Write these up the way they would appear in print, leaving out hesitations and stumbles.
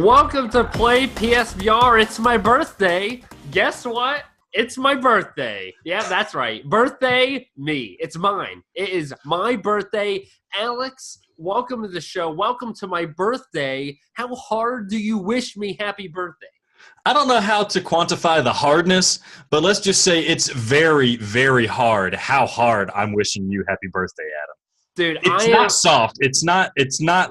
Welcome to Play PSVR. It's my birthday. Guess what? It's my birthday. Yeah, that's right. Birthday, me. It's mine. It is my birthday. Alex, welcome to the show. Welcome to my birthday. How hard do you wish me happy birthday? I don't know how to quantify the hardness, but let's just say it's very, very hard how hard I'm wishing you happy birthday, Adam. Dude, it's not soft. It's not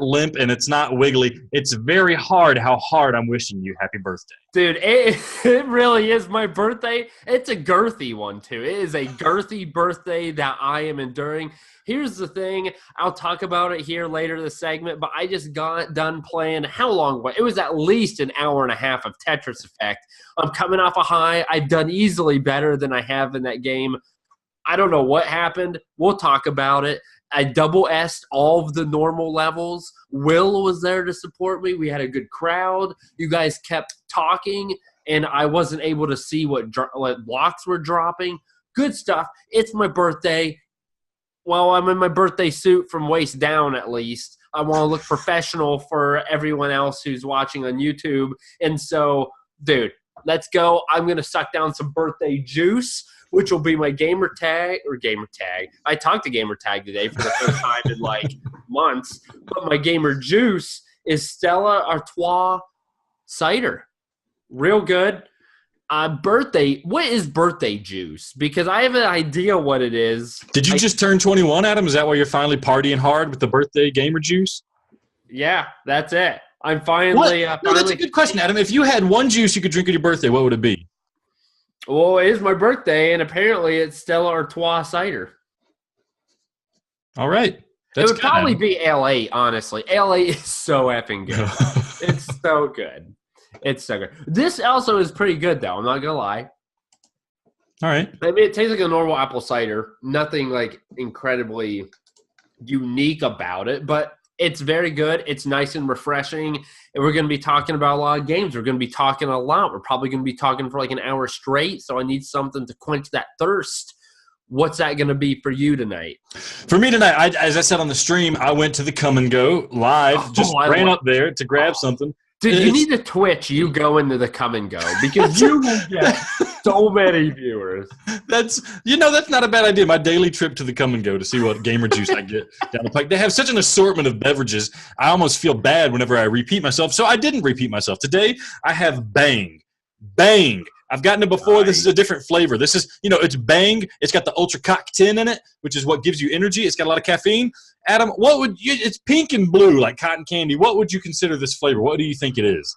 limp and it's not wiggly. It's very hard how hard I'm wishing you happy birthday. Dude, it really is my birthday. It's a girthy one, too. It is a girthy birthday that I am enduring. Here's the thing. I'll talk about it here later in the segment, but I just got done playing. How long? It was at least an hour and a half of Tetris Effect. I'm coming off a high. I've done easily better than I have in that game. I don't know what happened. We'll talk about it. I double S'd all of the normal levels. Will was there to support me. We had a good crowd. You guys kept talking, and I wasn't able to see what blocks were dropping. Good stuff. It's my birthday. Well, I'm in my birthday suit from waist down, at least. I want to look professional for everyone else who's watching on YouTube. And so, dude, let's go. I'm going to suck down some birthday juice, which will be my gamer tag. I talked to gamer tag today for the first time in like months. But my gamer juice is Stella Artois cider. Real good. Birthday. What is birthday juice? Because I have an idea what it is. Did you just turn 21, Adam? Is that why you're finally partying hard with the birthday gamer juice? Yeah, that's it. I'm finally. No, that's a good question, Adam. If you had one juice you could drink on your birthday, what would it be? Well, it is my birthday, and apparently it's Stella Artois cider. All right. It would probably be LA, honestly. LA is so effing good. It's so good. It's so good. This also is pretty good, though. I'm not going to lie. All right. I mean, it tastes like a normal apple cider. Nothing, like, incredibly unique about it, but it's very good. It's nice and refreshing. And we're going to be talking about a lot of games. We're going to be talking a lot. We're probably going to be talking for like an hour straight. So I need something to quench that thirst. What's that going to be for you tonight? For me tonight, as I said on the stream, I went to the Come and Go live. Ran up there to grab something. Dude, you need to Twitch. You go into the Come and Go because you will get so many viewers. That's not a bad idea. My daily trip to the Come and Go to see what gamer juice I get down the pike. They have such an assortment of beverages. I almost feel bad whenever I repeat myself. So I didn't repeat myself. Today I have Bang. Bang. I've gotten it before. Nice. This is a different flavor. This is, it's Bang. It's got the Ultra Cock-10 in it, which is what gives you energy. It's got a lot of caffeine. Adam, it's pink and blue like cotton candy. What would you consider this flavor? What do you think it is?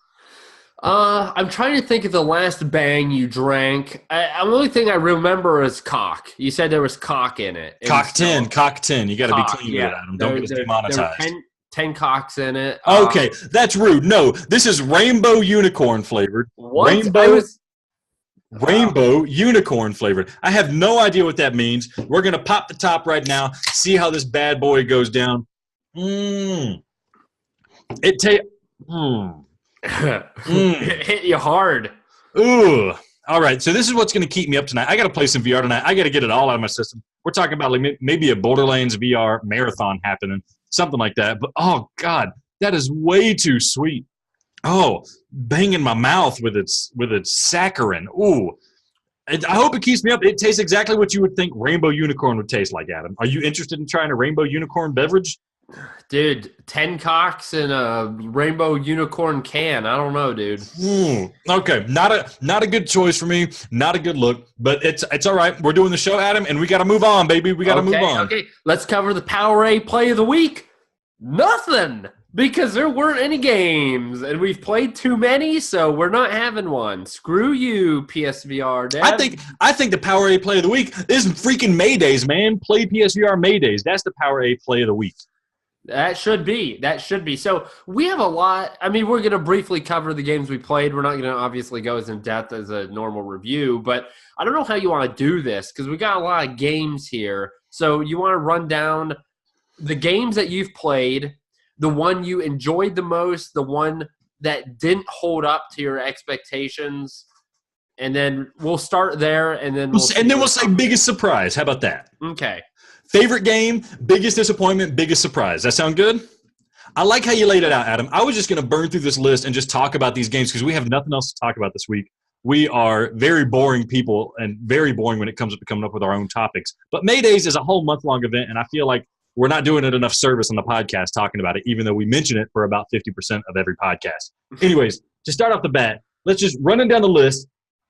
I'm trying to think of the last Bang you drank. The only thing I remember is cock. You said there was cock in it. Cock-10. Cock-10. You got to be clean with it, Adam. Don't get us demonetized. There were 10 cocks in it. Okay, that's rude. No, this is rainbow unicorn flavored. What? Rainbow unicorn flavored. I have no idea what that means. We're going to pop the top right now, see how this bad boy goes down. It hit you hard. Ooh. All right, so this is what's going to keep me up tonight. I got to play some VR tonight. I got to get it all out of my system. We're talking about like maybe a Borderlands VR marathon happening, something like that. But, oh, God, that is way too sweet. Oh, banging my mouth with its saccharin. Ooh. I hope it keeps me up. It tastes exactly what you would think rainbow unicorn would taste like, Adam. Are you interested in trying a rainbow unicorn beverage? Dude, 10 cocks in a rainbow unicorn can. I don't know, dude. Okay, not a good choice for me. Not a good look, but it's all right. We're doing the show, Adam, and we got to move on, baby. We got to move on. Okay, let's cover the Powerade Play of the Week. Nothing. Because there weren't any games, and we've played too many, so we're not having one. Screw you, PSVR, Dad. I think the Powerade Play of the Week is freaking MayDays, man. Play PSVR MayDays. That's the Powerade Play of the Week. That should be. So we have a lot. I mean, we're going to briefly cover the games we played. We're not going to obviously go as in-depth as a normal review, but I don't know how you want to do this because we got a lot of games here. So you want to run down the games that you've played, the one you enjoyed the most, the one that didn't hold up to your expectations, and then we'll start there, and then we'll say biggest surprise. How about that? Okay. Favorite game, biggest disappointment, biggest surprise. That sound good? I like how you laid it out, Adam. I was just going to burn through this list and just talk about these games because we have nothing else to talk about this week. We are very boring people and very boring when it comes to coming up with our own topics. But MayDays is a whole month-long event, and I feel like we're not doing it enough service on the podcast talking about it, even though we mention it for about 50% of every podcast. Anyways, to start off the bat, let's just running down the list.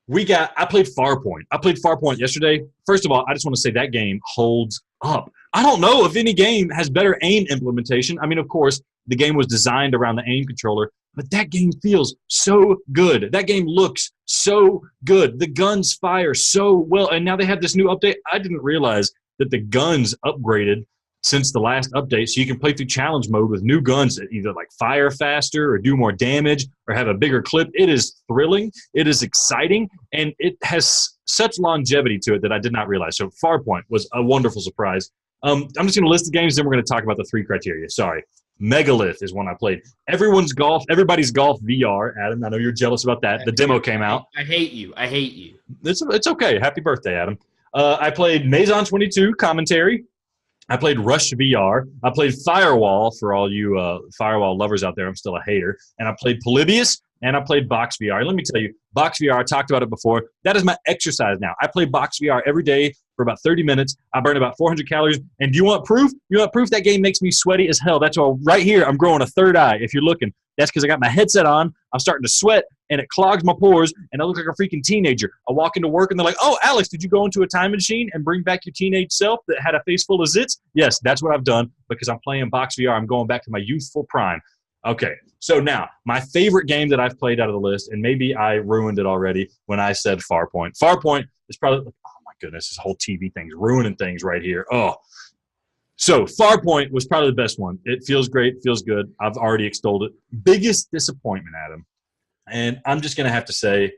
I played Farpoint. I played Farpoint yesterday. First of all, I just want to say that game holds up. I don't know if any game has better aim implementation. I mean, of course, the game was designed around the aim controller, but that game feels so good. That game looks so good. The guns fire so well, and now they have this new update. I didn't realize that the guns upgraded since the last update, so you can play through challenge mode with new guns that either like fire faster or do more damage or have a bigger clip. It is thrilling, it is exciting, and it has such longevity to it that I did not realize. So Farpoint was a wonderful surprise. I'm just going to list the games, then we're going to talk about the 3 criteria. Sorry. Megalith is one I played. Everybody's Golf VR. Adam, I know you're jealous about that. The demo came out. I hate you. It's okay. Happy birthday, Adam. I played Maison 22 commentary. I played Rush VR. I played Firewall for all you Firewall lovers out there. I'm still a hater. And I played Polybius, and I played Box VR. Let me tell you, Box VR, I talked about it before. That is my exercise now. I play Box VR every day for about 30 minutes. I burn about 400 calories. And do you want proof? You want proof? That game makes me sweaty as hell. That's why right here I'm growing a third eye, if you're looking. That's because I got my headset on. I'm starting to sweat, and it clogs my pores, and I look like a freaking teenager. I walk into work, and they're like, oh, Alex, did you go into a time machine and bring back your teenage self that had a face full of zits? Yes, that's what I've done because I'm playing Box VR. I'm going back to my youthful prime. Okay, so now, my favorite game that I've played out of the list, and maybe I ruined it already when I said Farpoint. Farpoint is probably, oh my goodness, this whole TV thing's ruining things right here. Oh. So Farpoint was probably the best one. It feels great, feels good. I've already extolled it. Biggest disappointment, Adam, and I'm just going to have to say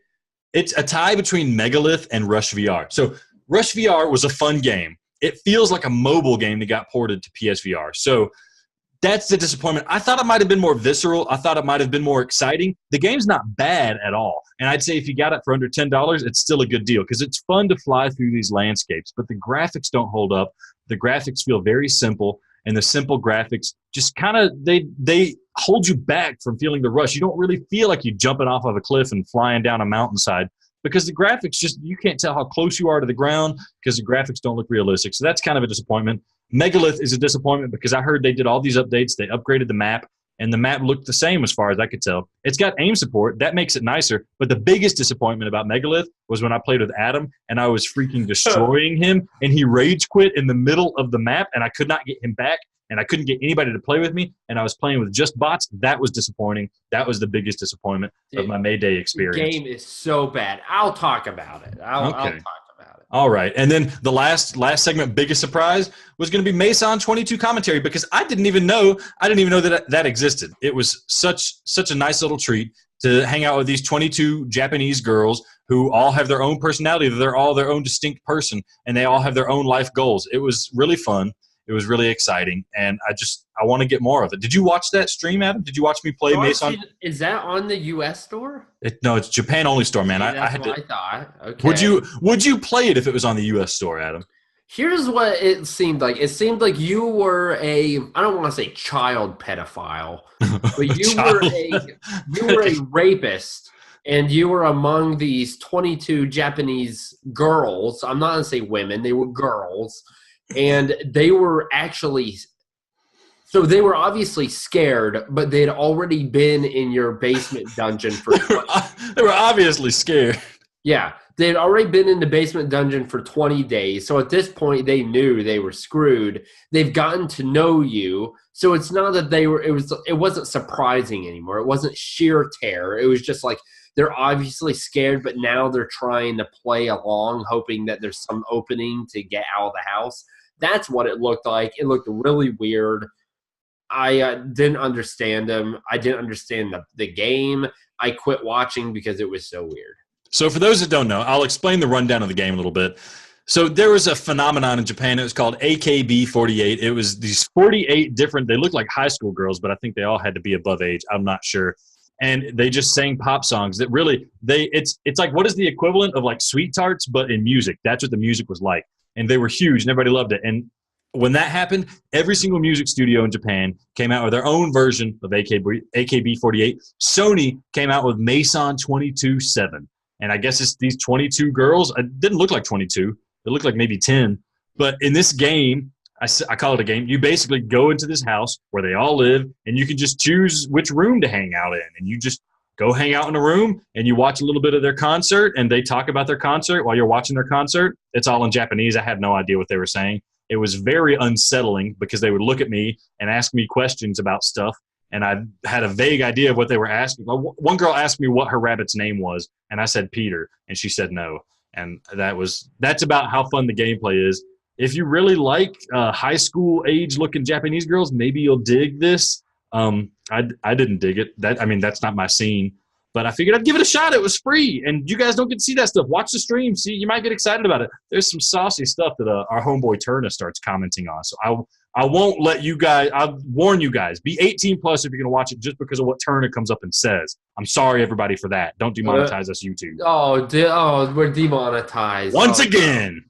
it's a tie between Megalith and Rush VR. So Rush VR was a fun game. It feels like a mobile game that got ported to PSVR. So that's the disappointment. I thought it might have been more visceral. I thought it might have been more exciting. The game's not bad at all. And I'd say if you got it for under $10, it's still a good deal because it's fun to fly through these landscapes. But the graphics don't hold up. The graphics feel very simple. And the simple graphics just kind of, they hold you back from feeling the rush. You don't really feel like you're jumping off of a cliff and flying down a mountainside because the graphics just, you can't tell how close you are to the ground because the graphics don't look realistic. So that's kind of a disappointment. Megalith is a disappointment because I heard they did all these updates. They upgraded the map, and the map looked the same as far as I could tell. It's got aim support. That makes it nicer. But the biggest disappointment about Megalith was when I played with Adam, and I was freaking destroying him, and he rage quit in the middle of the map, and I could not get him back, and I couldn't get anybody to play with me, and I was playing with just bots. That was disappointing. That was the biggest disappointment of my MayDay experience. The game is so bad. I'll talk about it. I'll talk about it. All right. And then the last segment, biggest surprise, was going to be Maison 22 commentary because I didn't even know that existed. It was such a nice little treat to hang out with these 22 Japanese girls who all have their own personality. They're all their own distinct person, and they all have their own life goals. It was really fun. It was really exciting, and I want to get more of it. Did you watch that stream, Adam? Did you watch me play Maison? Is that on the U.S. store? No, it's Japan only store, man. Yeah, I thought. Okay. Would you play it if it was on the U.S. store, Adam? Here's what it seemed like. It seemed like you were I don't want to say child pedophile, but you were a rapist. And you were among these 22 Japanese girls. I'm not going to say women. They were girls. And they were they were obviously scared, but they'd already been in your basement dungeon for They were obviously scared. Yeah, they'd already been in the basement dungeon for 20 days. So at this point, they knew they were screwed. They've gotten to know you. So it's not that it wasn't surprising anymore. It wasn't sheer terror. It was just like they're obviously scared, but now they're trying to play along, hoping that there's some opening to get out of the house. That's what it looked like. It looked really weird. I didn't understand them. I didn't understand the game. I quit watching because it was so weird. So for those that don't know, I'll explain the rundown of the game a little bit. So there was a phenomenon in Japan. It was called AKB48. It was these 48 different, they looked like high school girls, but I think they all had to be above age. I'm not sure. And they just sang pop songs that really, it's like, what is the equivalent of like Sweet Tarts, but in music? That's what the music was like. And they were huge and everybody loved it. And when that happened, every single music studio in Japan came out with their own version of AKB48. Sony came out with Mason 22-7. And I guess it's these 22 girls. It didn't look like 22. It looked like maybe 10. But in this game, I call it a game. You basically go into this house where they all live, and you can just choose which room to hang out in. And you just go hang out in a room, and you watch a little bit of their concert, and they talk about their concert while you're watching their concert. It's all in Japanese. I had no idea what they were saying. It was very unsettling because they would look at me and ask me questions about stuff, and I had a vague idea of what they were asking. One girl asked me what her rabbit's name was, and I said Peter, and she said no. And that's about how fun the gameplay is. If you really like high school age looking Japanese girls, maybe you'll dig this. I didn't dig it. That's not my scene. But I figured I'd give it a shot. It was free, and you guys don't get to see that stuff. Watch the stream. See, you might get excited about it. There's some saucy stuff that our homeboy Turner starts commenting on. So I won't let you guys. I'll warn you guys. Be 18 plus if you're going to watch it just because of what Turner comes up and says. I'm sorry, everybody, for that. Don't demonetize us, YouTube. We're demonetized once again.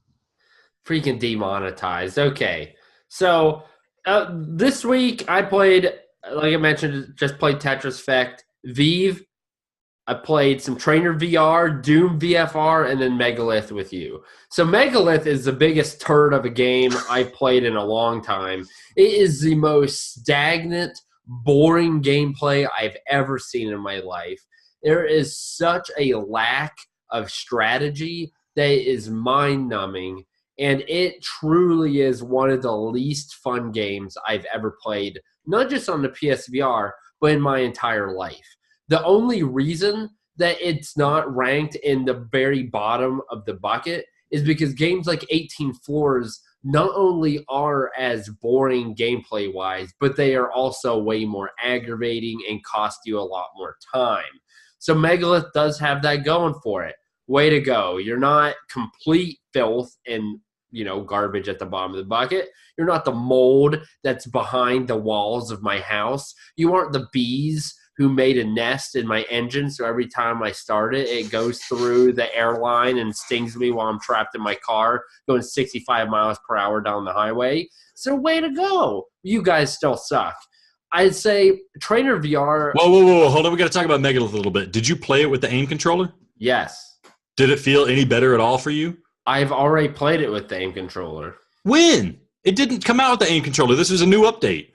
Freaking demonetized. Okay, so this week I played, like I mentioned, just played Tetris Effect, Vive. I played some Trainer VR, Doom VFR, and then Megalith with you. So Megalith is the biggest turd of a game I've played in a long time. It is the most stagnant, boring gameplay I've ever seen in my life. There is such a lack of strategy that is mind-numbing, and it truly is one of the least fun games I've ever played, not just on the PSVR, but in my entire life. The only reason that it's not ranked in the very bottom of the bucket is because games like 18 Floors not only are as boring gameplay-wise, but they are also way more aggravating and cost you a lot more time. So Megalith does have that going for it. Way to go. You're not complete filth and garbage at the bottom of the bucket. You're not the mold that's behind the walls of my house. You aren't the bees who made a nest in my engine, so every time I start it, it goes through the airline and stings me while I'm trapped in my car going 65 miles per hour down the highway. So way to go. You guys still suck. I'd say Trainer VR... Whoa. Hold on. We got to talk about Megalith a little bit. Did you play it with the aim controller? Yes. Did it feel any better at all for you? I've already played it with the aim controller. When? It didn't come out with the aim controller. This is a new update.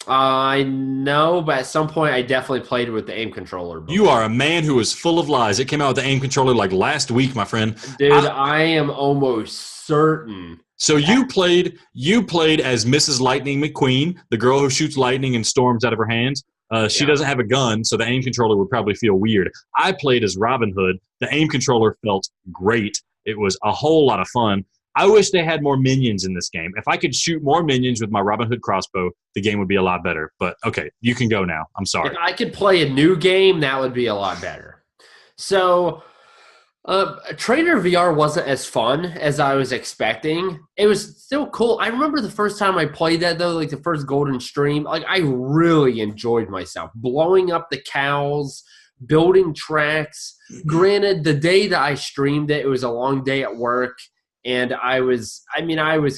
I know, but at some point I definitely played with the aim controller before. You are a man who is full of lies. It came out with the aim controller like last week, my friend. Dude, I am almost certain. So you played as Mrs. Lightning McQueen, the girl who shoots lightning and storms out of her hands. She doesn't have a gun, so the aim controller would probably feel weird. I played as Robin Hood. The aim controller felt great. It was a whole lot of fun. I wish they had more minions in this game. If I could shoot more minions with my Robin Hood crossbow, the game would be a lot better. But, okay, you can go now. I'm sorry. If I could play a new game, that would be a lot better. So, Trainer VR wasn't as fun as I was expecting. It was still cool. I remember the first time I played that, though, like the first Golden Stream. Like, I really enjoyed myself. Blowing up the cows, building tracks. Granted, the day that I streamed it, it was a long day at work. And I was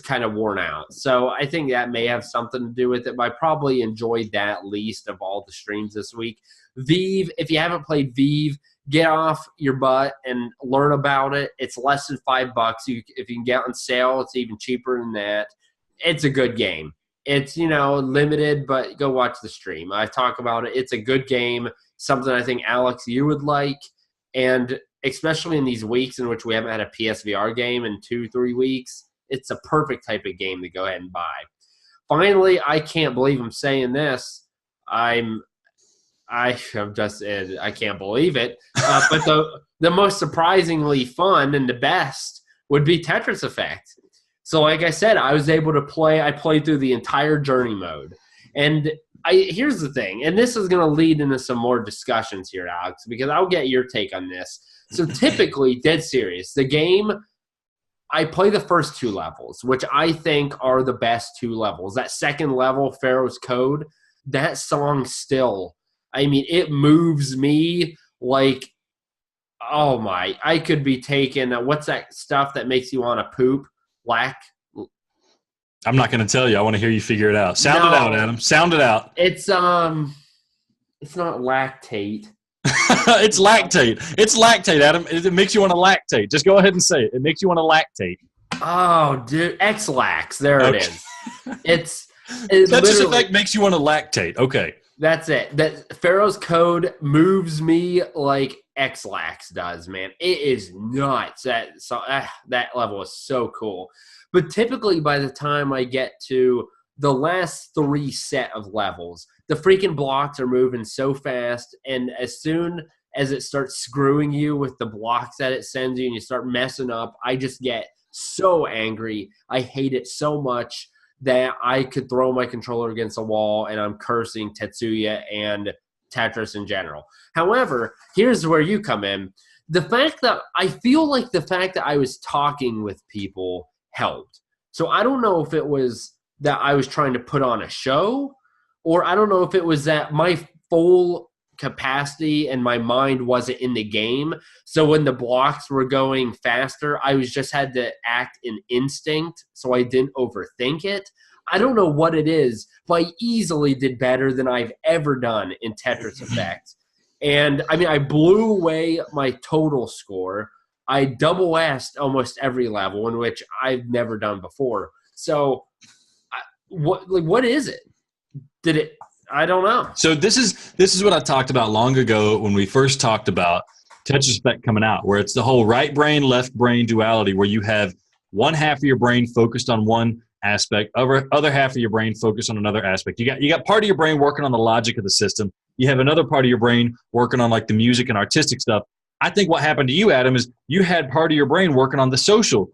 kind of worn out. So I think that may have something to do with it. But I probably enjoyed that least of all the streams this week. Vive, if you haven't played Vive, get off your butt and learn about it. It's less than $5. If you can get on sale, it's even cheaper than that. It's a good game. It's, limited, but go watch the stream. I talk about it. It's a good game, something I think, Alex, you would like. And especially in these weeks in which we haven't had a PSVR game in 2-3 weeks, it's a perfect type of game to go ahead and buy. Finally, I can't believe I'm saying this. I can't believe it. But the most surprisingly fun and the best would be Tetris Effect. So like I said, I was able to play. I played through the entire journey mode. And here's the thing, and this is going to lead into some more discussions here, Alex, because I'll get your take on this. So typically, dead serious, the game, I play the first 2 levels, which I think are the best 2 levels. That second level, Pharaoh's Code, that song still, it moves me like, oh my, I could be taking, what's that stuff that makes you want to poop? I'm not going to tell you. I want to hear you figure it out. Sound it out, Adam. Sound it out. It's not lactate. It's lactate. It's lactate, Adam. It makes you want to lactate. Just go ahead and say it. It makes you want to lactate. Oh, dude. X-Lax. There it is. It's Tetris Effect makes you want to lactate. Okay. That's it. That Pharaoh's Code moves me like X-Lax does, man. It is nuts. That level is so cool. But typically by the time I get to the last 3 set of levels, the freaking blocks are moving so fast, and as soon as it starts screwing you with the blocks that it sends you and you start messing up, I just get so angry. I hate it so much that I could throw my controller against a wall and I'm cursing Tetsuya and Tetris in general. However, here's where you come in. The fact that I was talking with people helped. So I don't know if it was that I was trying to put on a show, or I don't know if it was that my full capacity and my mind wasn't in the game. So when the blocks were going faster, I just had to act in instinct, so I didn't overthink it. I don't know what it is, but I easily did better than I've ever done in Tetris Effect. And I mean, I blew away my total score. I double S'd almost every level, in which I've never done before. So what is it? I don't know. So this is what I talked about long ago when we first talked about Tetris Effect coming out, where it's the whole right brain, left brain duality, where you have one half of your brain focused on one aspect, other half of your brain focused on another aspect. You got part of your brain working on the logic of the system. You have another part of your brain working on like the music and artistic stuff. I think what happened to you, Adam, is you had part of your brain working on the social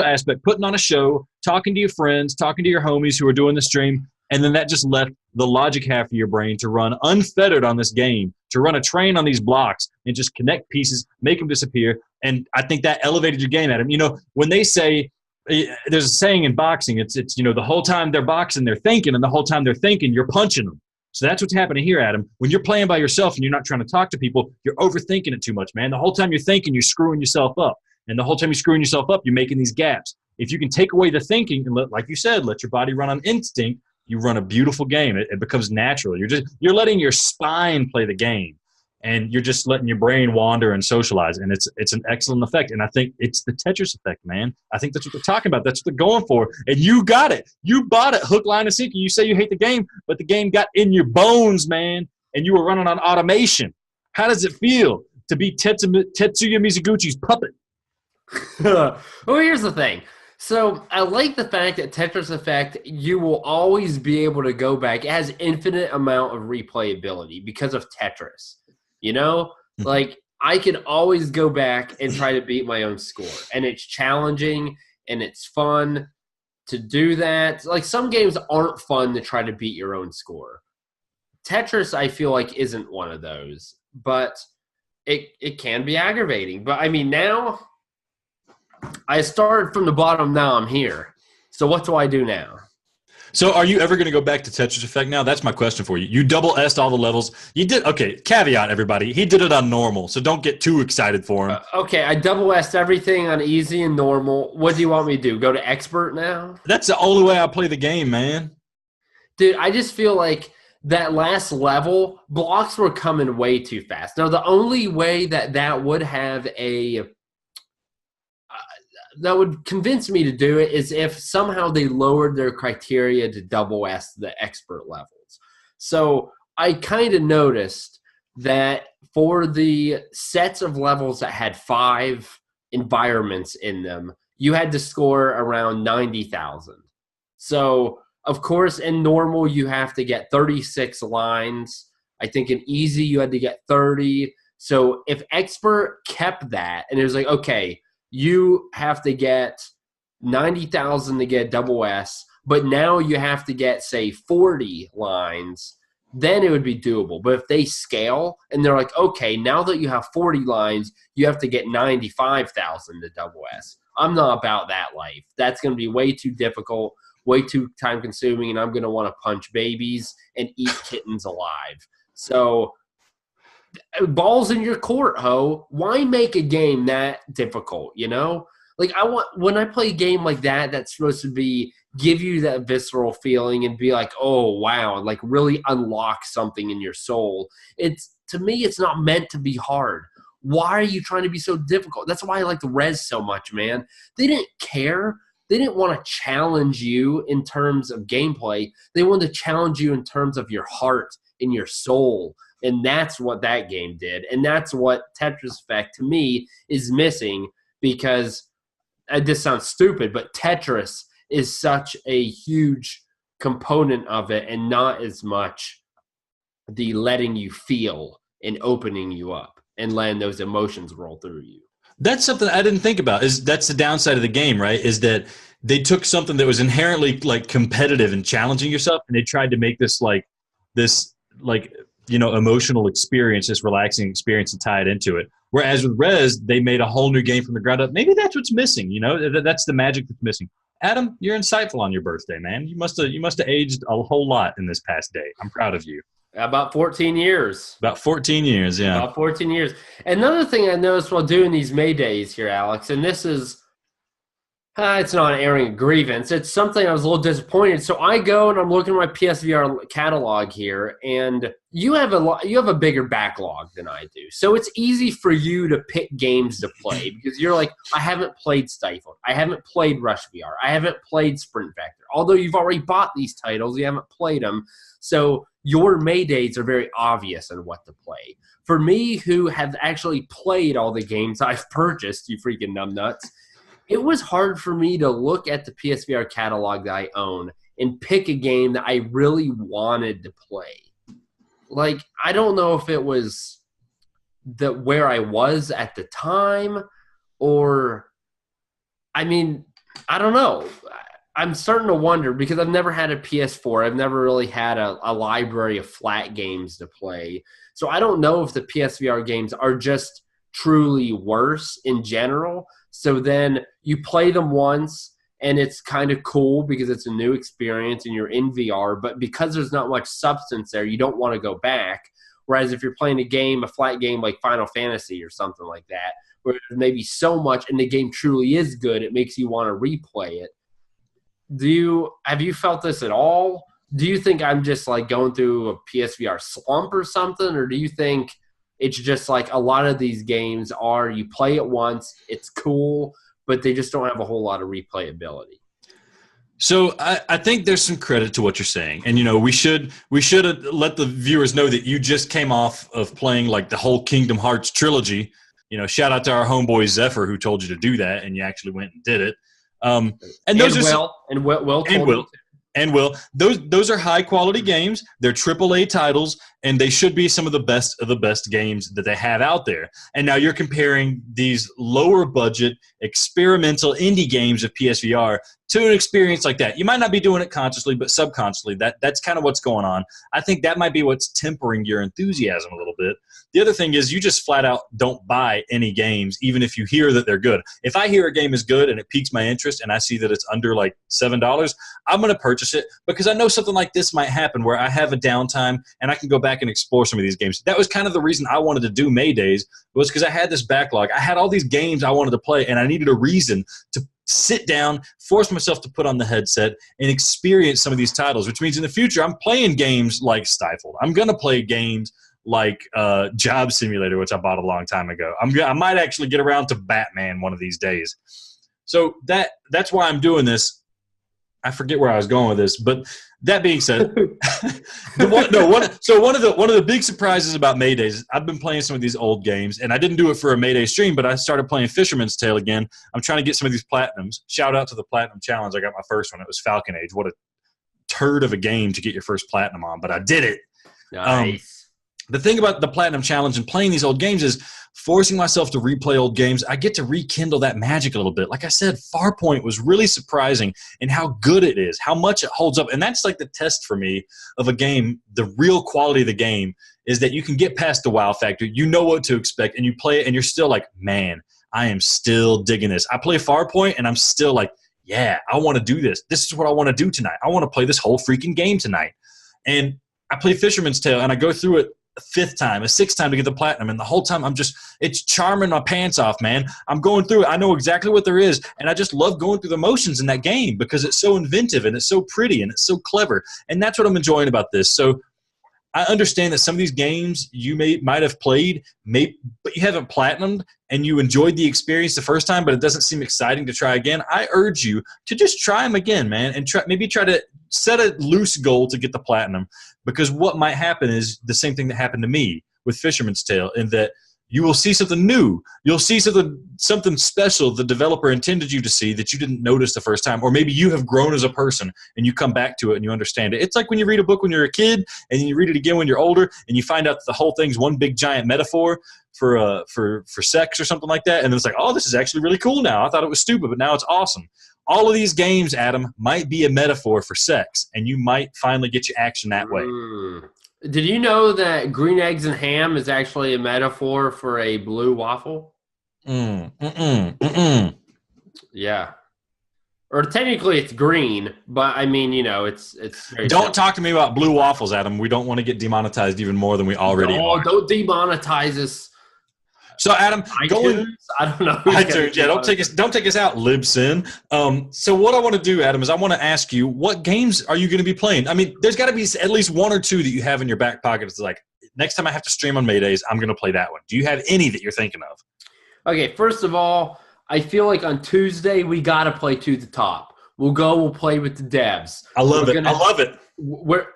aspect, putting on a show, talking to your friends, talking to your homies who are doing the stream, and then that just left the logic half of your brain to run unfettered on this game, to run a train on these blocks and just connect pieces, make them disappear. And I think that elevated your game, Adam. You know, when they say, there's a saying in boxing, it's the whole time they're boxing, they're thinking, and the whole time they're thinking, you're punching them. So that's what's happening here, Adam. When you're playing by yourself and you're not trying to talk to people, you're overthinking it too much, man. The whole time you're thinking, you're screwing yourself up. And the whole time you're screwing yourself up, you're making these gaps. If you can take away the thinking and like you said, let your body run on instinct, you run a beautiful game. It becomes natural. You're letting your spine play the game, and you're just letting your brain wander and socialize. And it's an excellent effect. And I think it's the Tetris effect, man. I think that's what they're talking about. That's what they're going for. And you got it. You bought it, hook, line, and sinker. You say you hate the game, but the game got in your bones, man. And you were running on automation. How does it feel to be Tetsuya Mizuguchi's puppet? Well, here's the thing. So I like the fact that Tetris Effect, you will always be able to go back. It has infinite amount of replayability because of Tetris. You know, like I can always go back and try to beat my own score, and it's challenging and it's fun to do that. Like some games aren't fun to try to beat your own score. Tetris, I feel like, isn't one of those, but it can be aggravating. But I mean, now I started from the bottom. Now I'm here. So what do I do now? So are you ever going to go back to Tetris Effect now? That's my question for you. You double S'd all the levels. You did. Okay, caveat, everybody. He did it on normal, so don't get too excited for him. Okay, I double S'd everything on easy and normal. What do you want me to do? Go to expert now? That's the only way I play the game, man. Dude, I just feel like that last level, blocks were coming way too fast. Now, the only way that would have that would convince me to do it is if somehow they lowered their criteria to double S the expert levels. So I kind of noticed that for the sets of levels that had 5 environments in them, you had to score around 90,000. So, of course, in normal, you have to get 36 lines. I think in easy, you had to get 30. So if expert kept that, and it was like, okay, you have to get 90,000 to get double S, but now you have to get, say, 40 lines, then it would be doable. But if they scale and they're like, okay, now that you have 40 lines, you have to get 95,000 to double S. I'm not about that life. That's going to be way too difficult, way too time-consuming, and I'm going to want to punch babies and eat kittens alive. So balls in your court, ho. Why make a game that difficult, you know? Like when I play a game like that, that's supposed to give you that visceral feeling and be like, oh wow, like really unlock something in your soul. To me, it's not meant to be hard. Why are you trying to be so difficult? That's why I like the Res so much, man. They didn't care. They didn't want to challenge you in terms of gameplay. They wanted to challenge you in terms of your heart and your soul. And that's what that game did. And that's what Tetris Effect, to me, is missing, because this sounds stupid, but Tetris is such a huge component of it, and not as much the letting you feel and opening you up and letting those emotions roll through you. That's something I didn't think about. That's the downside of the game, right? Is that they took something that was inherently like competitive and challenging yourself, and they tried to make this emotional experience, this relaxing experience, and tie it into it. Whereas with Rez, they made a whole new game from the ground up. Maybe that's what's missing. That's the magic that's missing. Adam, you're insightful on your birthday, man. You must have aged a whole lot in this past day. I'm proud of you. About 14 years. About 14 years, yeah. About 14 years. Another thing I noticed while doing these MayDays here, Alex, and this is, it's not an airing of grievance. It's something I was a little disappointed. So I go and I'm looking at my PSVR catalog here, and you have a bigger backlog than I do. So it's easy for you to pick games to play because you're like, I haven't played Stifled. I haven't played Rush VR. I haven't played Sprint Vector. Although you've already bought these titles, you haven't played them. So your MayDays are very obvious on what to play. For me, who have actually played all the games I've purchased, you freaking numbnuts, it was hard for me to look at the PSVR catalog that I own and pick a game that I really wanted to play. Like, I don't know if it was where I was at the time, or, I mean, I don't know. I'm starting to wonder, because I've never had a PS4. I've never really had a library of flat games to play. So I don't know if the PSVR games are just truly worse in general. So then you play them once, and it's kind of cool because it's a new experience and you're in VR. But because there's not much substance there, you don't want to go back. Whereas if you're playing a flat game like Final Fantasy or something like that, where there's maybe so much and the game truly is good, it makes you want to replay it. Have you felt this at all? Do you think I'm just like going through a PSVR slump or something? Or do you think it's just like a lot of these games are, you play it once, it's cool, but they just don't have a whole lot of replayability? So I think there's some credit to what you're saying. And, we should let the viewers know that you just came off of playing like the whole Kingdom Hearts trilogy. Shout out to our homeboy Zephyr who told you to do that, and you actually went and did it. Those are high quality games. They're AAA titles, and they should be some of the best games that they have out there. And now you're comparing these lower budget experimental indie games of PSVR to an experience like that. You might not be doing it consciously, but subconsciously, that's kind of what's going on. I think that might be what's tempering your enthusiasm a little bit. The other thing is you just flat out don't buy any games, even if you hear that they're good. If I hear a game is good and it piques my interest and I see that it's under like $7, I'm going to purchase it because I know something like this might happen where I have a downtime and I can go back and explore some of these games. That was kind of the reason I wanted to do MayDays, was because I had this backlog. I had all these games I wanted to play, and I needed a reason to sit down, force myself to put on the headset, and experience some of these titles, which means in the future I'm playing games like Stifled. I'm going to play games like Job Simulator, which I bought a long time ago. I might actually get around to Batman one of these days. So that's why I'm doing this. I forget where I was going with this, but that being said, one of the big surprises about MayDays is I've been playing some of these old games, and I didn't do it for a MayDay stream, but I started playing Fisherman's Tale again. I'm trying to get some of these platinums. Shout out to the Platinum Challenge. I got my first one. It was Falcon Age. What a turd of a game to get your first platinum on, but I did it. Nice. The thing about the Platinum Challenge and playing these old games is forcing myself to replay old games. I get to rekindle that magic a little bit. Like I said, Farpoint was really surprising in how good it is, how much it holds up. And that's like the test for me of a game. The real quality of the game is that you can get past the wow factor. You know what to expect, and you play it, and you're still like, man, I am still digging this. I play Farpoint, and I'm still like, yeah, I want to do this. This is what I want to do tonight. I want to play this whole freaking game tonight. And I play Fisherman's Tale, and I go through it fifth time, a sixth time to get the platinum. And the whole time it's charming my pants off, man. I'm going through it. I know exactly what there is. And I just love going through the motions in that game because it's so inventive and it's so pretty and it's so clever. And that's what I'm enjoying about this. So I understand that some of these games you might have played, but you haven't platinumed and you enjoyed the experience the first time, but it doesn't seem exciting to try again. I urge you to just try them again, man, and maybe try to set a loose goal to get the platinum, because what might happen is the same thing that happened to me with Fisherman's Tale, in that you will see something new. You'll see something special the developer intended you to see that you didn't notice the first time. Or maybe you have grown as a person and you come back to it and you understand it. It's like when you read a book when you're a kid and you read it again when you're older and you find out that the whole thing's one big giant metaphor for sex or something like that. And it's like, oh, this is actually really cool now. I thought it was stupid, but now it's awesome. All of these games, Adam, might be a metaphor for sex, and you might finally get your action that way. Did you know that green eggs and ham is actually a metaphor for a blue waffle? Yeah. Or technically it's green, but I mean, it's very Don't talk to me about blue waffles, Adam. We don't want to get demonetized even more than we already are. Don't demonetize us. So, Adam, I don't know. iTunes, yeah, don't take us out, Libsyn. So what I want to do, Adam, is I want to ask you, what games are you going to be playing? I mean, there's got to be at least one or two that you have in your back pocket. It's like, next time I have to stream on MayDays, I'm going to play that one. Do you have any that you're thinking of? Okay, first of all, I feel like on Tuesday we got to play To the Top. We'll play with the devs. I love it.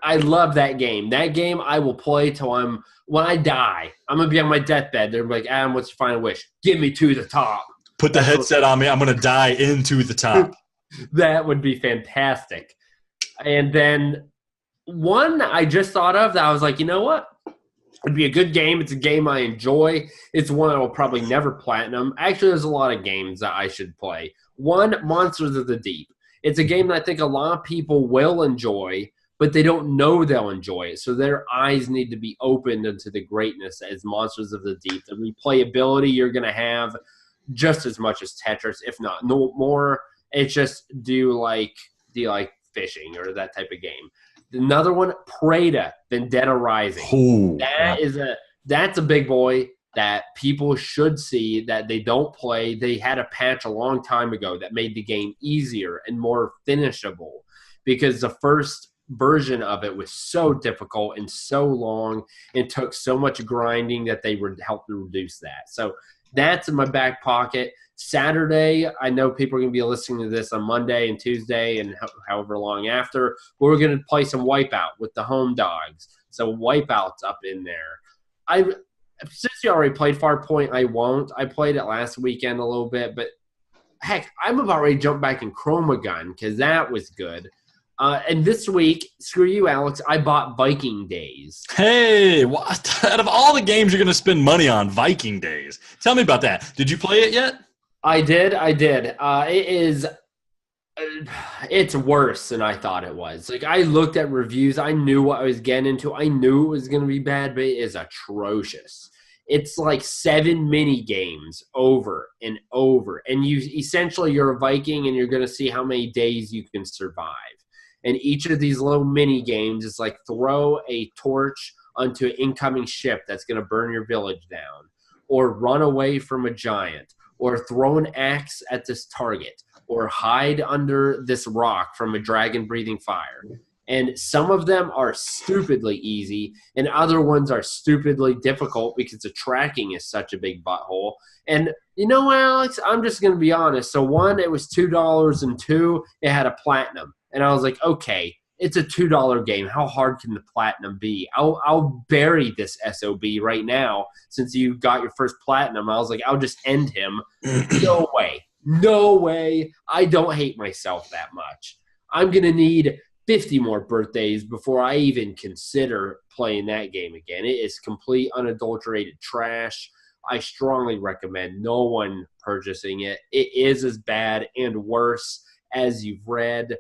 I love that game. That game I will play till when I die. I'm going to be on my deathbed. They're like, Adam, what's your final wish? Give me To the Top. Put the headset on me. I'm going to die into the top. That would be fantastic. And then one I just thought of that I was like, you know what? It'd be a good game. It's a game I enjoy. It's one I will probably never platinum. Actually, there's a lot of games that I should play. One, Monsters of the Deep. It's a game that I think a lot of people will enjoy, but they don't know they'll enjoy it. So their eyes need to be opened into the greatness as Monsters of the Deep. The replayability you're going to have just as much as Tetris, if not no more. It's just do you like fishing or that type of game. Another one, Preda, Vendetta Rising. Ooh, that's a big boy that people should see that they don't play. They had a patch a long time ago that made the game easier and more finishable because the first version of it was so difficult and so long and took so much grinding that they would help to reduce that. So that's in my back pocket. Saturday, I know people are going to be listening to this on Monday and Tuesday and however long after. We're going to play some Wipeout with the home dogs. So Wipeout's up in there. Since you already played Farpoint, I won't. I played it last weekend a little bit, but heck, I'm about ready to jump back in Chroma Gun because that was good. And this week, screw you, Alex, I bought Viking Days. Hey, what? Out of all the games you're going to spend money on, Viking Days. Tell me about that. Did you play it yet? I did. It's worse than I thought it was. Like, I looked at reviews. I knew what I was getting into. I knew it was going to be bad, but it is atrocious. It's like 7 mini games over and over. And you're a Viking and you're going to see how many days you can survive. And each of these little mini games is like throw a torch onto an incoming ship that's going to burn your village down, or run away from a giant, or throw an axe at this target, or hide under this rock from a dragon breathing fire. And some of them are stupidly easy, and other ones are stupidly difficult because the tracking is such a big butthole. And you know what, Alex? I'm just going to be honest. So one, it was $2, and two, it had a platinum. And I was like, okay, it's a $2 game. How hard can the platinum be? I'll bury this SOB right now since you got your first platinum. I was like, I'll just end him. No way. No way. I don't hate myself that much. I'm going to need 50 more birthdays before I even consider playing that game again. It is complete unadulterated trash. I strongly recommend no one purchasing it. It is as bad and worse as you've read.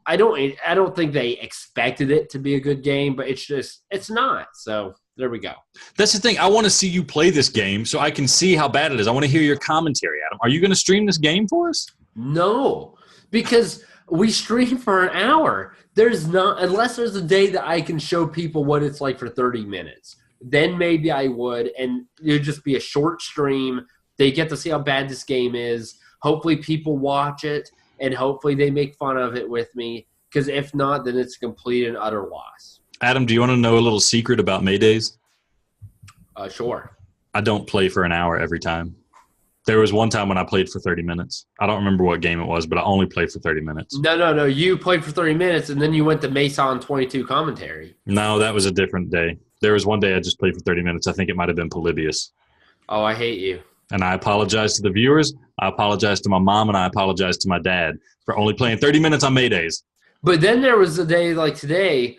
I don't think they expected it to be a good game, but it's not. So there we go. That's the thing. I want to see you play this game so I can see how bad it is. I want to hear your commentary, Adam. Are you going to stream this game for us? No, because we stream for an hour. Unless there's a day that I can show people what it's like for 30 minutes. then maybe I would, and it would just be a short stream. They get to see how bad this game is. Hopefully people watch it, and hopefully they make fun of it with me, because if not, then it's a complete and utter loss. Adam, do you want to know a little secret about MayDays? Sure. I don't play for an hour every time. There was one time when I played for 30 minutes. I don't remember what game it was, but I only played for 30 minutes. No. You played for 30 minutes, and then you went to Mason 22 commentary. No, that was a different day. There was one day I just played for 30 minutes. I think it might have been Polybius. Oh, I hate you. And I apologize to the viewers. I apologize to my mom, and I apologize to my dad for only playing 30 minutes on MayDays. But then there was a day like today.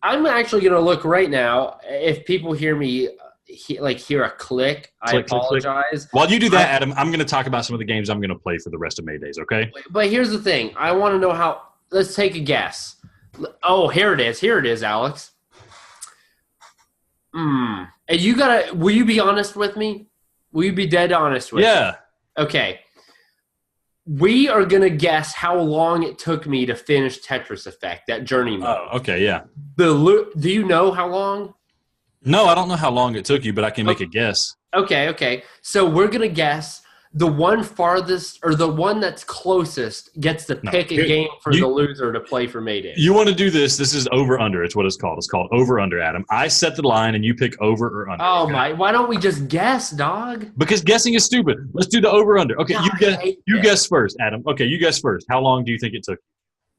I'm actually going to look right now. If people hear me hear a click, I apologize. Click. While you do that, Adam, I'm going to talk about some of the games I'm going to play for the rest of MayDays, okay? But here's the thing. I want to know how – let's take a guess. Oh, here it is. Here it is, Alex. And you got to – will you be honest with me? Will you be dead honest with me? Yeah. Okay. We are going to guess how long it took me to finish Tetris Effect, that journey mode. Oh, okay, yeah. Do you know how long? No, I don't know how long it took you, but I can make a guess. Okay. So we're going to guess the one farthest or the one that's closest gets to pick a game for the loser to play for MayDay. You want to do this. This is over-under. It's what it's called. It's called over-under, Adam. I set the line, and you pick over or under. Oh, my. Why don't we just guess, dog? Because guessing is stupid. Let's do the over-under. Okay, no, you guess first, Adam. Okay, you guess first. How long do you think it took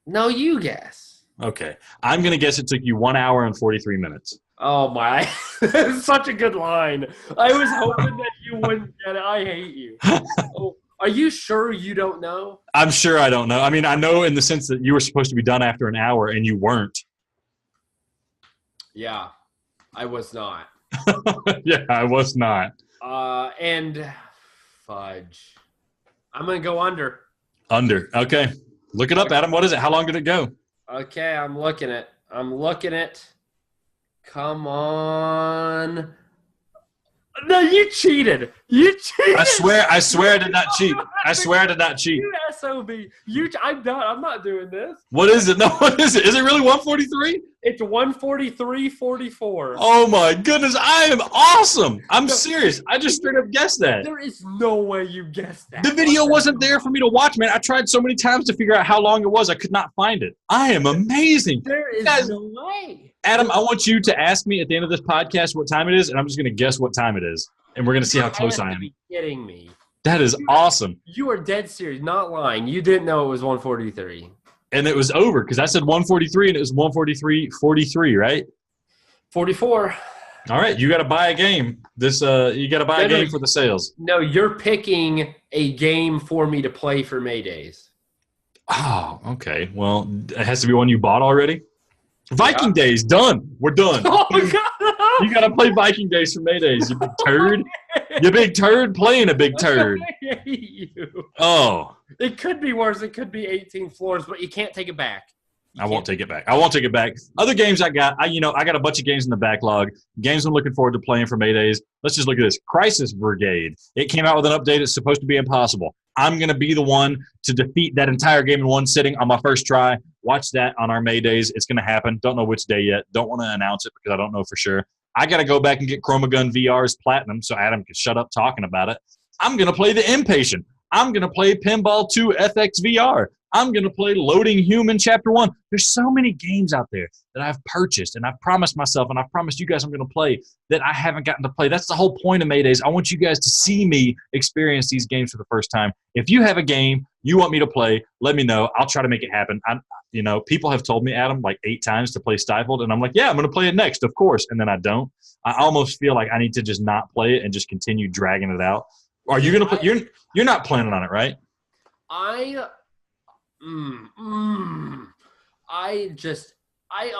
you? No, you guess. Okay. I'm going to guess it took you 1 hour and 43 minutes. Oh, my. That's such a good line. I was hoping that you wouldn't get it. I hate you. Oh, are you sure you don't know? I'm sure I don't know. I mean, I know in the sense that you were supposed to be done after an hour, and you weren't. Yeah, I was not. Yeah, I was not. And fudge. I'm going to go under. Under. Okay. Look it up, Adam. What is it? How long did it go? Okay, I'm looking at. Come on. No, you cheated. I swear I did not cheat. I swear I did not cheat. You SOB. I'm done. I'm not doing this. What is it? No, what is it? Is it really 143? It's 143.44. Oh, my goodness. I am awesome. I'm serious. I just straight up guessed that. There is no way you guessed that. The video wasn't there for me to watch, man. I tried so many times to figure out how long it was. I could not find it. I am amazing. There is no way. Adam, I want you to ask me at the end of this podcast what time it is, and I'm just going to guess what time it is. And we're going to see how close I am. You're kidding me. That is awesome. You are dead serious, not lying. You didn't know it was 143. And it was over because I said 143 and it was 143.43, right? 44. All right, you got to buy a game. You got to buy a game for the sales. No, you're picking a game for me to play for MayDays. Oh, okay. Well, it has to be one you bought already. Viking Days, done. We're done. Oh, God. You got to play Viking Days for MayDays, you big turd. You big turd playing a big turd. I hate you. Oh. It could be worse. It could be 18 floors, but you can't take it back. I won't take it back. I won't take it back. Other games I got a bunch of games in the backlog. Games I'm looking forward to playing for MayDays. Let's just look at this. Crisis Brigade. It came out with an update. It's supposed to be impossible. I'm going to be the one to defeat that entire game in one sitting on my first try. Watch that on our MayDays. It's going to happen. Don't know which day yet. Don't want to announce it because I don't know for sure. I got to go back and get Chromagun VR's Platinum so Adam can shut up talking about it. I'm going to play The Impatient. I'm going to play Pinball 2 FX VR. I'm going to play Loading Human Chapter 1. There's so many games out there that I've purchased and I've promised myself and I've promised you guys I'm going to play that I haven't gotten to play. That's the whole point of MayDays. I want you guys to see me experience these games for the first time. If you have a game you want me to play, let me know. I'll try to make it happen. People have told me, Adam, like 8 times to play Stifled, and I'm like, yeah, I'm going to play it next, of course, and then I don't. I almost feel like I need to just not play it and just continue dragging it out. Are you going to play? You're not planning on it, right? I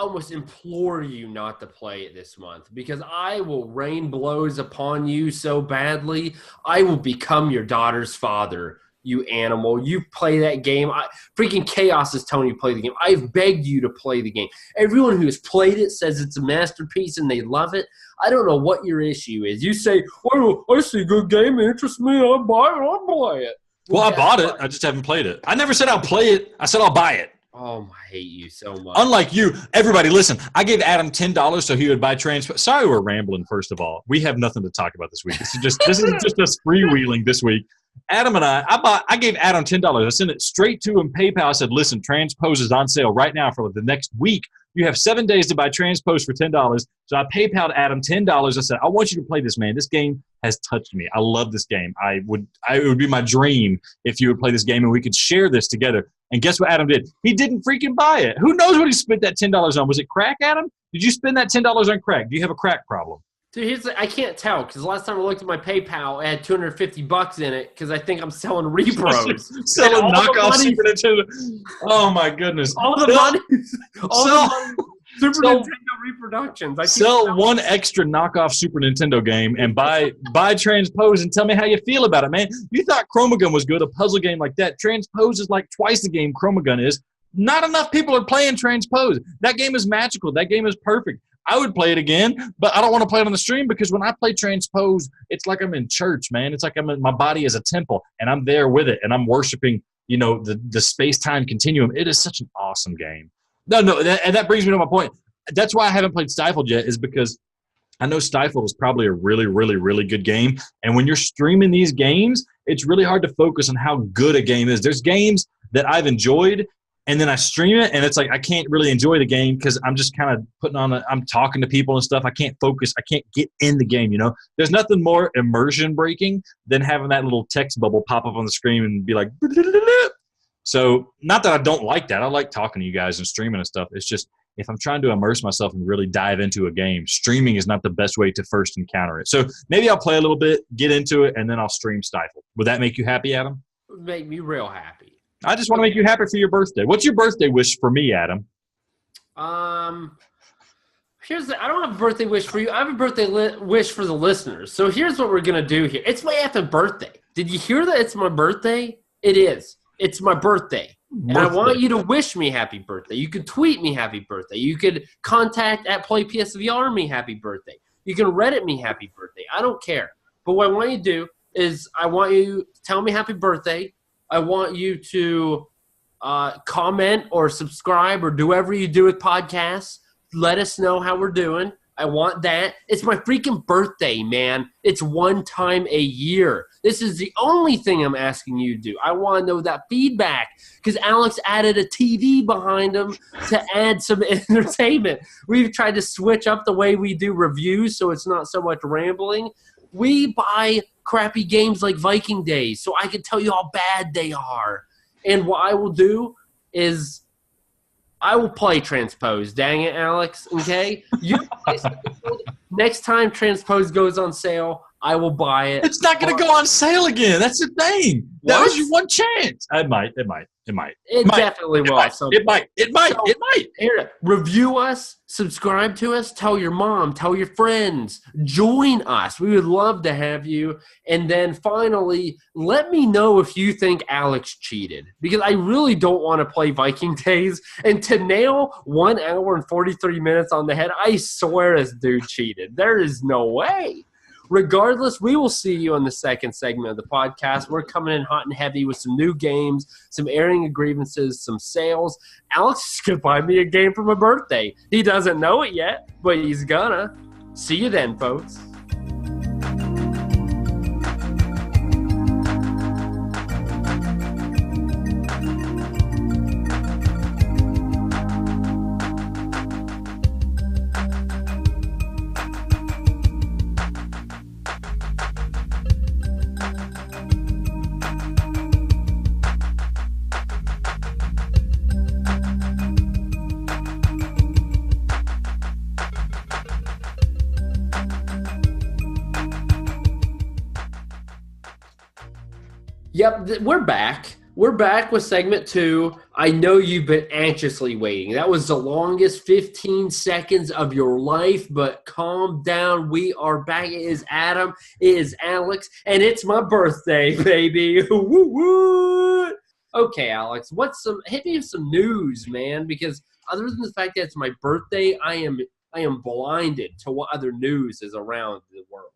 almost implore you not to play it this month because I will rain blows upon you so badly. I will become your daughter's father, you animal. You play that game. Freaking Chaos is telling you to play the game. I've begged you to play the game. Everyone who has played it says it's a masterpiece and they love it. I don't know what your issue is. You say, well, I see a good game. It interests me. I'll buy it. I'll play it. Well, I bought it. I just haven't played it. I never said I'll play it. I said I'll buy it. Oh, I hate you so much. Unlike you, everybody, listen. I gave Adam $10 so he would buy Sorry, we're rambling. First of all, we have nothing to talk about this week. This is just us freewheeling this week. Adam and I gave Adam $10. I sent it straight to him PayPal. I said, listen, Transpose is on sale right now for the next week. You have 7 days to buy Transpose for $10. So I PayPal'd Adam $10. I said, I want you to play this, man. This game has touched me. I love this game. It would be my dream if you would play this game and we could share this together. And guess what Adam did? He didn't freaking buy it. Who knows what he spent that $10 on? Was it crack, Adam? Did you spend that $10 on crack? Do you have a crack problem? Dude, I can't tell because last time I looked at my PayPal, I had $250 in it because I think I'm selling repros. Selling knockoff Super Nintendo. Oh my goodness! All the money, Super Nintendo reproductions. Sell one extra knockoff Super Nintendo game and buy Transpose and tell me how you feel about it, man. You thought Chromagun was good, a puzzle game like that. Transpose is like twice the game Chromagun is. Not enough people are playing Transpose. That game is magical. That game is perfect. I would play it again, but I don't want to play it on the stream because when I play Transpose, it's like I'm in church, man. It's like my body is a temple, and I'm there with it, and I'm worshiping, the space-time continuum. It is such an awesome game. And that brings me to my point. That's why I haven't played Stifled yet, is because I know Stifled is probably a really, really, really good game, and when you're streaming these games, it's really hard to focus on how good a game is. There's games that I've enjoyed, and then I stream it, and it's like I can't really enjoy the game because I'm just kind of I'm talking to people and stuff. I can't focus. I can't get in the game, There's nothing more immersion breaking than having that little text bubble pop up on the screen and be like, so not that I don't like that. I like talking to you guys and streaming and stuff. It's just if I'm trying to immerse myself and really dive into a game, streaming is not the best way to first encounter it. So maybe I'll play a little bit, get into it, and then I'll stream Stifled. Would that make you happy, Adam? It would make me real happy. I just want to make you happy for your birthday. What's your birthday wish for me, Adam? I don't have a birthday wish for you. I have a birthday wish for the listeners. So here's what we're going to do here. It's my effing birthday. Did you hear that it's my birthday? It is. It's my birthday. And I want you to wish me happy birthday. You could tweet me happy birthday. You could contact at PlayPSVR me happy birthday. You can Reddit me happy birthday. I don't care. But what I want you to do is I want you to tell me happy birthday. I want you to comment or subscribe or do whatever you do with podcasts. Let us know how we're doing. I want that. It's my freaking birthday, man. It's one time a year. This is the only thing I'm asking you to do. I want to know that feedback because Alex added a TV behind him to add some entertainment. We've tried to switch up the way we do reviews so it's not so much rambling. We buy crappy games like Viking Days so I can tell you how bad they are. And what I will do is I will play Transpose. Dang it, Alex. Okay? Next time Transpose goes on sale, I will buy it. It's not going to go on sale again. That's the thing. That was your one chance. It might. It definitely will. It might. Here, review us, subscribe to us, tell your mom, tell your friends, join us. We would love to have you. And then finally, let me know if you think Alex cheated because I really don't want to play Viking Days. And to nail 1 hour and 43 minutes on the head, I swear this dude cheated. There is no way. Regardless, we will see you in the second segment of the podcast. We're coming in hot and heavy with some new games, some airing of grievances, some sales. Alex is going to buy me a game for my birthday. He doesn't know it yet, but he's gonna. See you then, folks. Yep, we're back. We're back with segment 2. I know you've been anxiously waiting. That was the longest 15 seconds of your life, but calm down. We are back. It is Adam. It is Alex. And it's my birthday, baby. Woo woo. Okay, Alex, hit me with some news, man, because other than the fact that it's my birthday, I am blinded to what other news is around the world.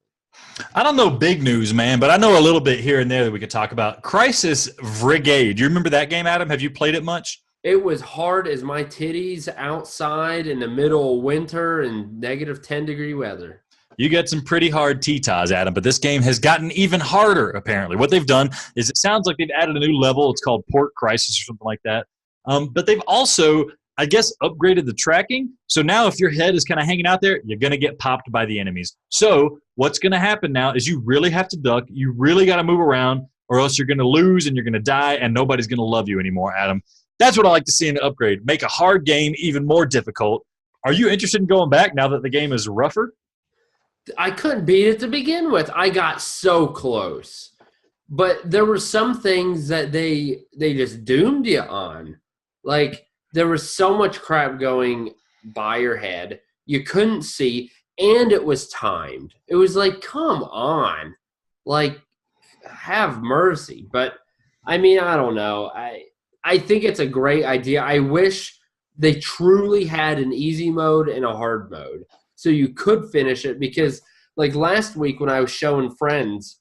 I don't know big news, man, but I know a little bit here and there that we could talk about. Crisis Brigade. Do you remember that game, Adam? Have you played it much? It was hard as my titties outside in the middle of winter and negative 10-degree weather. You get some pretty hard T-Tos, Adam, but this game has gotten even harder, apparently. What they've done is it sounds like they've added a new level. It's called Port Crisis or something like that. But they've also, I guess, upgraded the tracking. So now if your head is kind of hanging out there, you're going to get popped by the enemies. So what's going to happen now is you really have to duck. You really got to move around, or else you're going to lose and you're going to die, and nobody's going to love you anymore, Adam. That's what I like to see in the upgrade. Make a hard game even more difficult. Are you interested in going back now that the game is rougher? I couldn't beat it to begin with. I got so close. But there were some things that they just doomed you on. Like, there was so much crap going by your head. You couldn't see, and it was timed. It was like, come on. Like, have mercy. But, I mean, I don't know. I think it's a great idea. I wish they truly had an easy mode and a hard mode so you could finish it, because like last week when I was showing friends,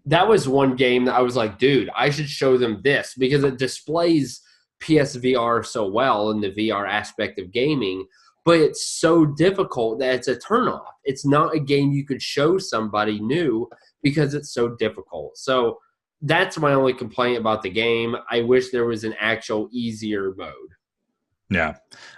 that was one game that I was like, dude, I should show them this because it displays PSVR so well in the VR aspect of gaming, but it's so difficult that it's a turnoff. It's not a game you could show somebody new because it's so difficult. So that's my only complaint about the game. I wish there was an actual easier mode. Yeah.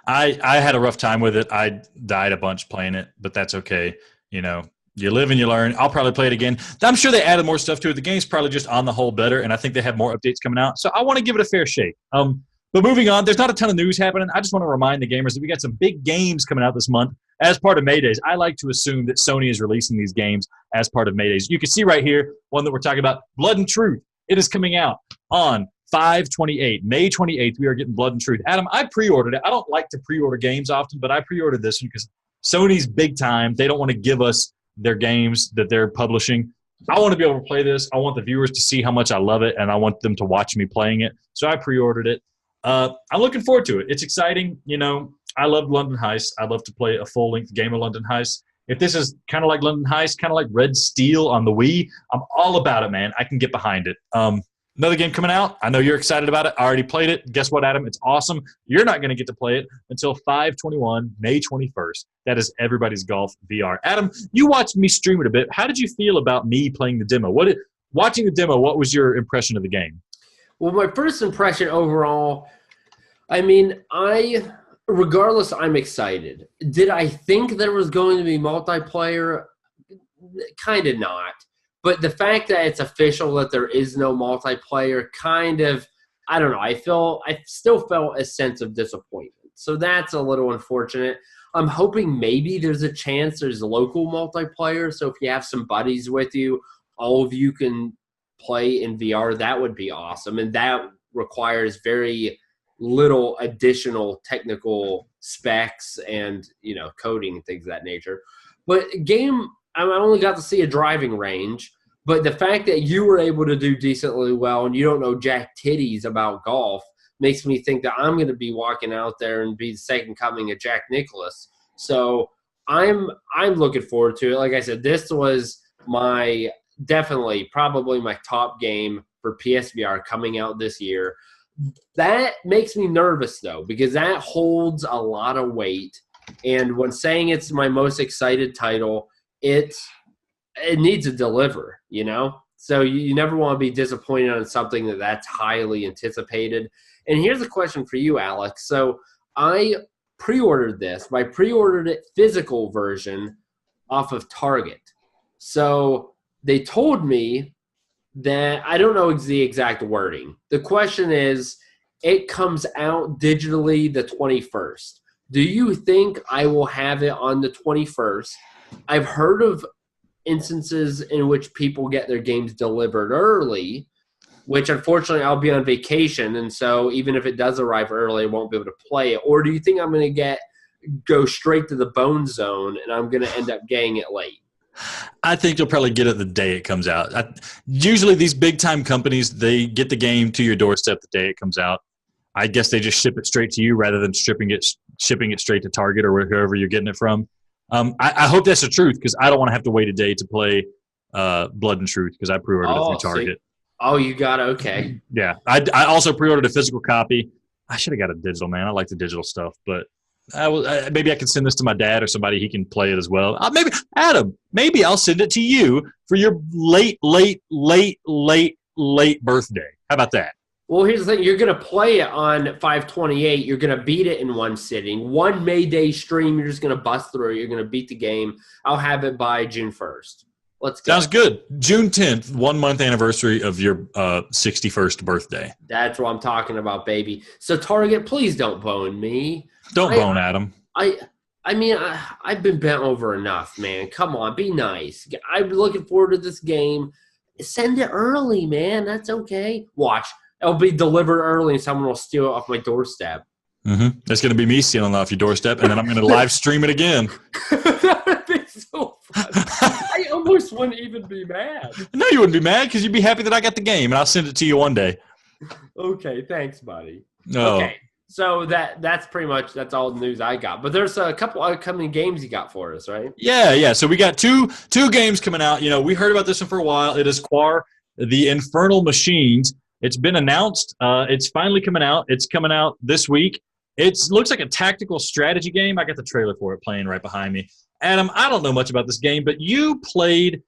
I had a rough time with it. I died a bunch playing it, but that's okay. You know, you live and you learn. I'll probably play it again. I'm sure they added more stuff to it. The game's probably just on the whole better, and I think they have more updates coming out. So I want to give it a fair shake. But moving on, there's not a ton of news happening. I just want to remind the gamers that we got some big games coming out this month as part of MayDays. I like to assume that Sony is releasing these games as part of MayDays. You can see right here, one that we're talking about, Blood and Truth. It is coming out on 5/28, May 28th. We are getting Blood and Truth. Adam, I pre-ordered it. I don't like to pre-order games often, but I pre-ordered this one because Sony's big time. They don't want to give us their games that they're publishing. I want to be able to play this. I want the viewers to see how much I love it, and I want them to watch me playing it. So I pre-ordered it. I'm looking forward to it. It's exciting. You know, I love London Heist. I'd love to play a full-length game of London Heist. If this is kind of like London Heist, kind of like Red Steel on the Wii, I'm all about it, man. I can get behind it. Another game coming out. I know you're excited about it. I already played it. Guess what, Adam? It's awesome. You're not going to get to play it until 5/21, May 21st. That is Everybody's Golf VR. Adam, you watched me stream it a bit. How did you feel about me playing the demo? Watching the demo, what was your impression of the game? Well, my first impression overall, I mean, regardless, I'm excited. Did I think there was going to be multiplayer? Kind of not. But the fact that it's official that there is no multiplayer kind of, I don't know, I still felt a sense of disappointment. So that's a little unfortunate. I'm hoping maybe there's a chance there's local multiplayer. So if you have some buddies with you, all of you can play in VR. That would be awesome. And that requires very little additional technical specs and, you know, coding and things of that nature. But I only got to see a driving range, but the fact that you were able to do decently well and you don't know jack titties about golf makes me think that I'm going to be walking out there and be the second coming of Jack Nicklaus. So I'm looking forward to it. Like I said, this was probably my top game for PSVR coming out this year. That makes me nervous, though, because that holds a lot of weight. And when saying it's my most excited title, it needs to deliver, you know? So you never want to be disappointed on something that's highly anticipated. And here's a question for you, Alex. So I pre-ordered this. I pre-ordered it physical version off of Target. So they told me that, I don't know the exact wording. The question is, it comes out digitally the 21st. Do you think I will have it on the 21st? I've heard of instances in which people get their games delivered early, which unfortunately I'll be on vacation, and so even if it does arrive early, I won't be able to play it. Or do you think I'm going to go straight to the bone zone and I'm going to end up getting it late? I think you'll probably get it the day it comes out. Usually these big-time companies, they get the game to your doorstep the day it comes out. I guess they just ship it straight to you rather than shipping it straight to Target or wherever you're getting it from. I hope that's the truth because I don't want to have to wait a day to play Blood and Truth because I pre-ordered it through Target. Oh, you got it. Okay. Yeah. I also pre-ordered a physical copy. I should have got a digital, man. I like the digital stuff, but maybe I can send this to my dad or somebody. He can play it as well. Maybe Adam. Maybe I'll send it to you for your late birthday. How about that? Well, here's the thing. You're going to play it on 528. You're going to beat it in one sitting. One MayDay stream, you're just going to bust through. You're going to beat the game. I'll have it by June 1st. Let's go. Sounds good. June 10th, 1 month anniversary of your 61st birthday. That's what I'm talking about, baby. So, Target, please don't bone me. Don't bone Adam. I mean, I've been bent over enough, man. Come on, be nice. I'm looking forward to this game. Send it early, man. That's okay. Watch. It'll be delivered early and someone will steal it off my doorstep. Mm-hmm. That's going to be me stealing it off your doorstep, and then I'm going to live stream it again. That would be so fun. I almost wouldn't even be mad. No, you wouldn't be mad because you'd be happy that I got the game, and I'll send it to you one day. Okay, thanks, buddy. No. Okay, so that's pretty much that's all the news I got. But there's a couple upcoming games you got for us, right? Yeah. So we got two games coming out. You know, we heard about this one for a while. It is Quar, the Infernal Machines. It's been announced. It's finally coming out. It's coming out this week. It looks like a tactical strategy game. I got the trailer for it playing right behind me. Adam, I don't know much about this game, but you played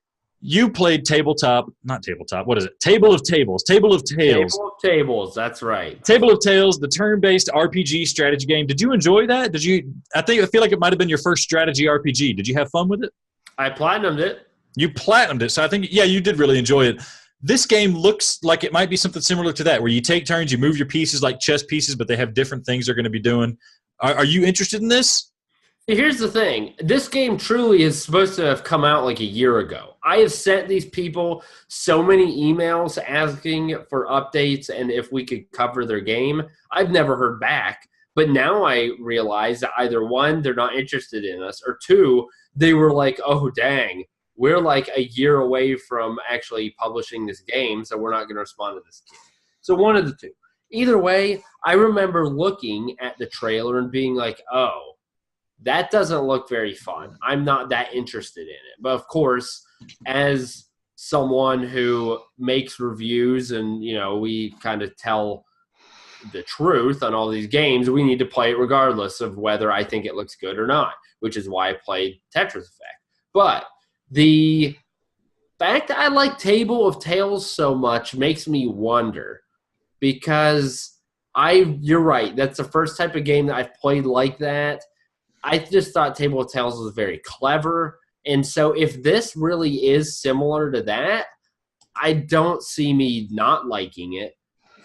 tabletop, not tabletop. What is it? Table of Tables. Table of Tales. Table of Tables. That's right. Table of Tales, the turn-based RPG strategy game. Did you enjoy that? I feel like it might have been your first strategy RPG. Did you have fun with it? I platinumed it. You platinumed it, so I think you did really enjoy it. This game looks like it might be something similar to that, where you take turns, you move your pieces like chess pieces, but they have different things they're going to be doing. Are you interested in this? Here's the thing. This game truly is supposed to have come out like a year ago. I have sent these people so many emails asking for updates and if we could cover their game. I've never heard back. But now I realize that either one, they're not interested in us, or two, they were like, oh, dang. We're like a year away from actually publishing this game, so we're not going to respond to this game. So one of the two. Either way, I remember looking at the trailer and being like, oh, that doesn't look very fun. I'm not that interested in it. But, of course, as someone who makes reviews and, you know, we kind of tell the truth on all these games, we need to play it regardless of whether I think it looks good or not, which is why I played Tetris Effect. But the fact that I like Table of Tales so much makes me wonder, because you're right, that's the first type of game that I've played like that. I just thought Table of Tales was very clever, and so if this really is similar to that, I don't see me not liking it.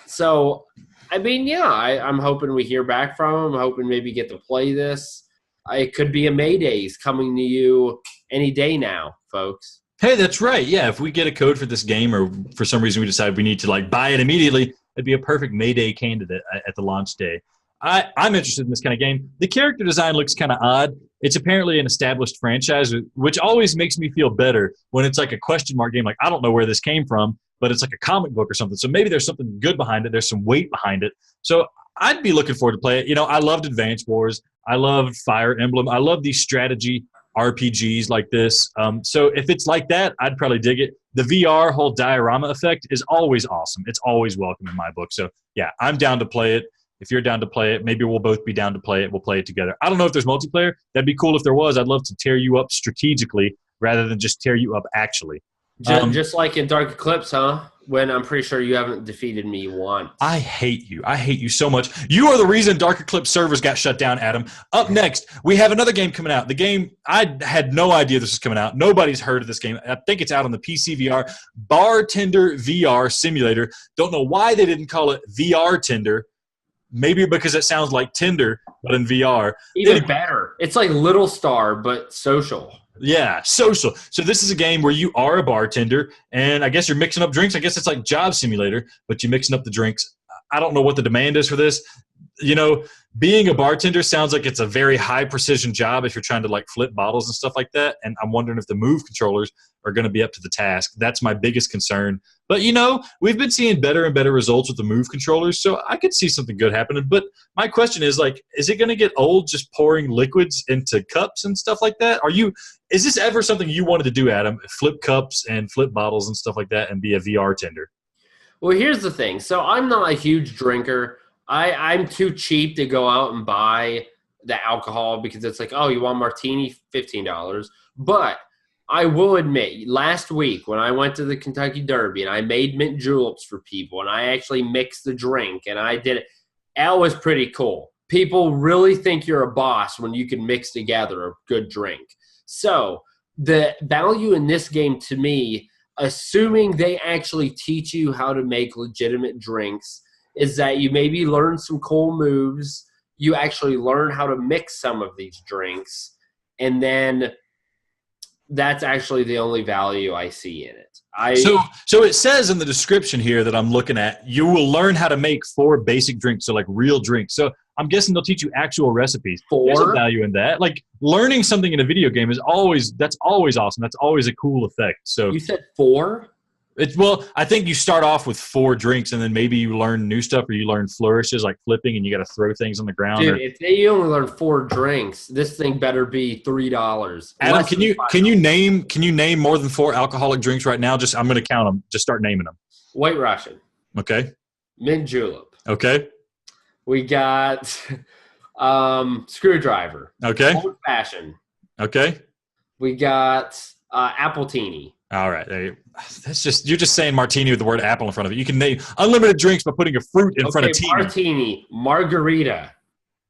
So, I mean, yeah, I'm hoping we hear back from them. I'm hoping maybe get to play this. It could be a MayDays coming to you any day now, folks. Hey, that's right. Yeah, if we get a code for this game, or for some reason we decide we need to buy it immediately, it'd be a perfect MayDay candidate at the launch day. I'm interested in this kind of game. The character design looks kind of odd. It's apparently an established franchise, which always makes me feel better when it's like a question mark game. Like, I don't know where this came from, but it's like a comic book or something. So maybe there's something good behind it. There's some weight behind it. So I'd be looking forward to play it. You know, I loved Advance Wars. I loved Fire Emblem. I love these strategy RPGs like this. So if it's like that, I'd probably dig it. The VR whole diorama effect is always awesome. It's always welcome in my book. So, yeah, I'm down to play it. If you're down to play it, maybe we'll both be down to play it. We'll play it together. I don't know if there's multiplayer. That'd be cool if there was. I'd love to tear you up strategically rather than just tear you up actually. Just like in Dark Eclipse, huh? When I'm pretty sure you haven't defeated me once. I hate you. I hate you so much. You are the reason Dark Eclipse servers got shut down, Adam. Up next, we have another game coming out. The game, I had no idea this was coming out. Nobody's heard of this game. I think it's out on the PSVR. Bartender VR Simulator. Don't know why they didn't call it VR Tender. Maybe because it sounds like Tinder, but in VR. Even better. It's like Little Star, but social. Yeah, social. So this is a game where you are a bartender, and I guess you're mixing up drinks. I guess it's like Job Simulator, but you're mixing up the drinks. I don't know what the demand is for this. You know, being a bartender sounds like it's a very high-precision job if you're trying to, flip bottles and stuff like that, and I'm wondering if the Move controllers are going to be up to the task. That's my biggest concern. But, you know, we've been seeing better and better results with the Move controllers, so I could see something good happening. But my question is, is it going to get old just pouring liquids into cups and stuff like that? Is this ever something you wanted to do, Adam? Flip cups and flip bottles and stuff like that and be a VR tender? Well, here's the thing. So I'm not a huge drinker. I'm too cheap to go out and buy the alcohol because it's like, oh, you want martini, $15. But I will admit, last week when I went to the Kentucky Derby and I made mint juleps for people and I actually mixed the drink and I did it, that was pretty cool. People really think you're a boss when you can mix together a good drink. So the value in this game to me, assuming they actually teach you how to make legitimate drinks, is that you maybe learn some cool moves, you actually learn how to mix some of these drinks, and then that's actually the only value I see in it. So it says in the description here that I'm looking at, you will learn how to make 4 basic drinks, so like real drinks. So I'm guessing they'll teach you actual recipes. 4? There's a value in that. Like learning something in a video game is always awesome. That's always a cool effect. So you said 4? Well, I think you start off with 4 drinks, and then maybe you learn new stuff, or you learn flourishes like flipping, and you got to throw things on the ground. Dude, if you only learn 4 drinks, this thing better be $3. Adam, can you name more than 4 alcoholic drinks right now? I'm going to count them. Just start naming them. White Russian. Okay. Mint julep. Okay. We got screwdriver. Okay. Old fashioned. Okay. We got appletini. All right. You're just saying martini with the word apple in front of it. You can name unlimited drinks by putting a fruit in front of tea. Martini, margarita.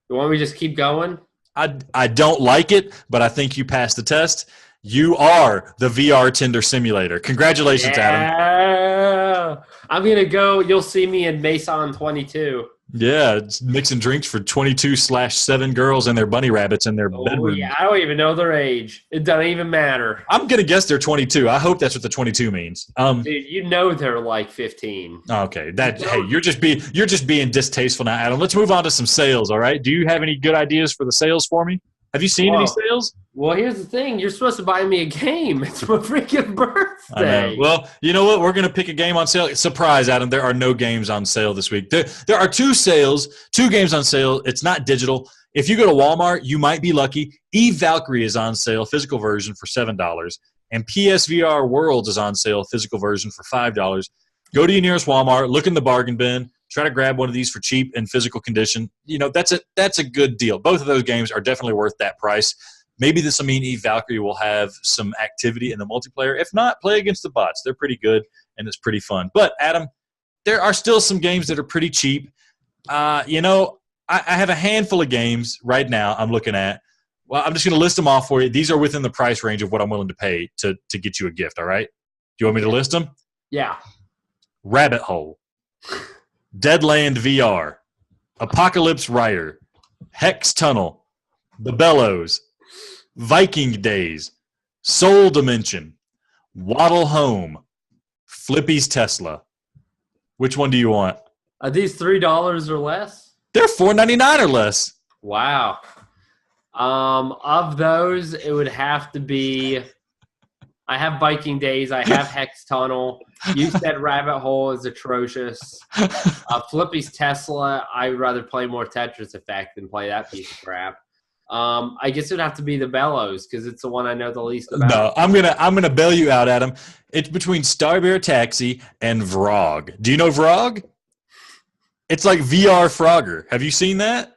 You want me to just keep going? I don't like it, but I think you passed the test. You are the VR Tinder simulator. Congratulations, Adam. I'm going to go. You'll see me in Mason 22. Yeah, it's mixing drinks for 22/7 girls and their bunny rabbits in their bedroom. Yeah, I don't even know their age. It doesn't even matter. I'm gonna guess they're 22. I hope that's what the 22 means. Dude, you know they're like 15. Okay, hey, you're just being distasteful now, Adam. Let's move on to some sales. All right. Do you have any good ideas for the sales for me? Have you seen any sales? Well, here's the thing. You're supposed to buy me a game. It's my freaking birthday. I know. Well, you know what? We're going to pick a game on sale. Surprise, Adam. There are no games on sale this week. There are 2 games on sale. It's not digital. If you go to Walmart, you might be lucky. Eve Valkyrie is on sale, physical version for $7. And PSVR Worlds is on sale, physical version for $5. Go to your nearest Walmart, look in the bargain bin, try to grab one of these for cheap in physical condition. You know, that's a good deal. Both of those games are definitely worth that price. Maybe this will mean Eve Valkyrie will have some activity in the multiplayer. If not, play against the bots. They're pretty good, and it's pretty fun. But, Adam, there are still some games that are pretty cheap. You know, I have a handful of games right now I'm looking at. Well, I'm just going to list them off for you. These are within the price range of what I'm willing to pay to get you a gift, all right? Do you want me to list them? Yeah. Rabbit Hole, Deadland VR, Apocalypse Rider, Hex Tunnel, The Bellows, Viking Days, Soul Dimension, Waddle Home, Flippy's Tesla. Which one do you want? Are these $3 or less? They're $4.99 or less. Wow. Of those, it would have to be. I have Viking Days. I have Hex Tunnel. You said Rabbit Hole is atrocious. Flippy's Tesla. I'd rather play more Tetris Effect than play that piece of crap. I guess it'd have to be the Bellows because it's the one I know the least about. No, I'm gonna bail you out, Adam. It's between Starbear Taxi and Vrog. Do you know Vrog? It's like VR Frogger. Have you seen that?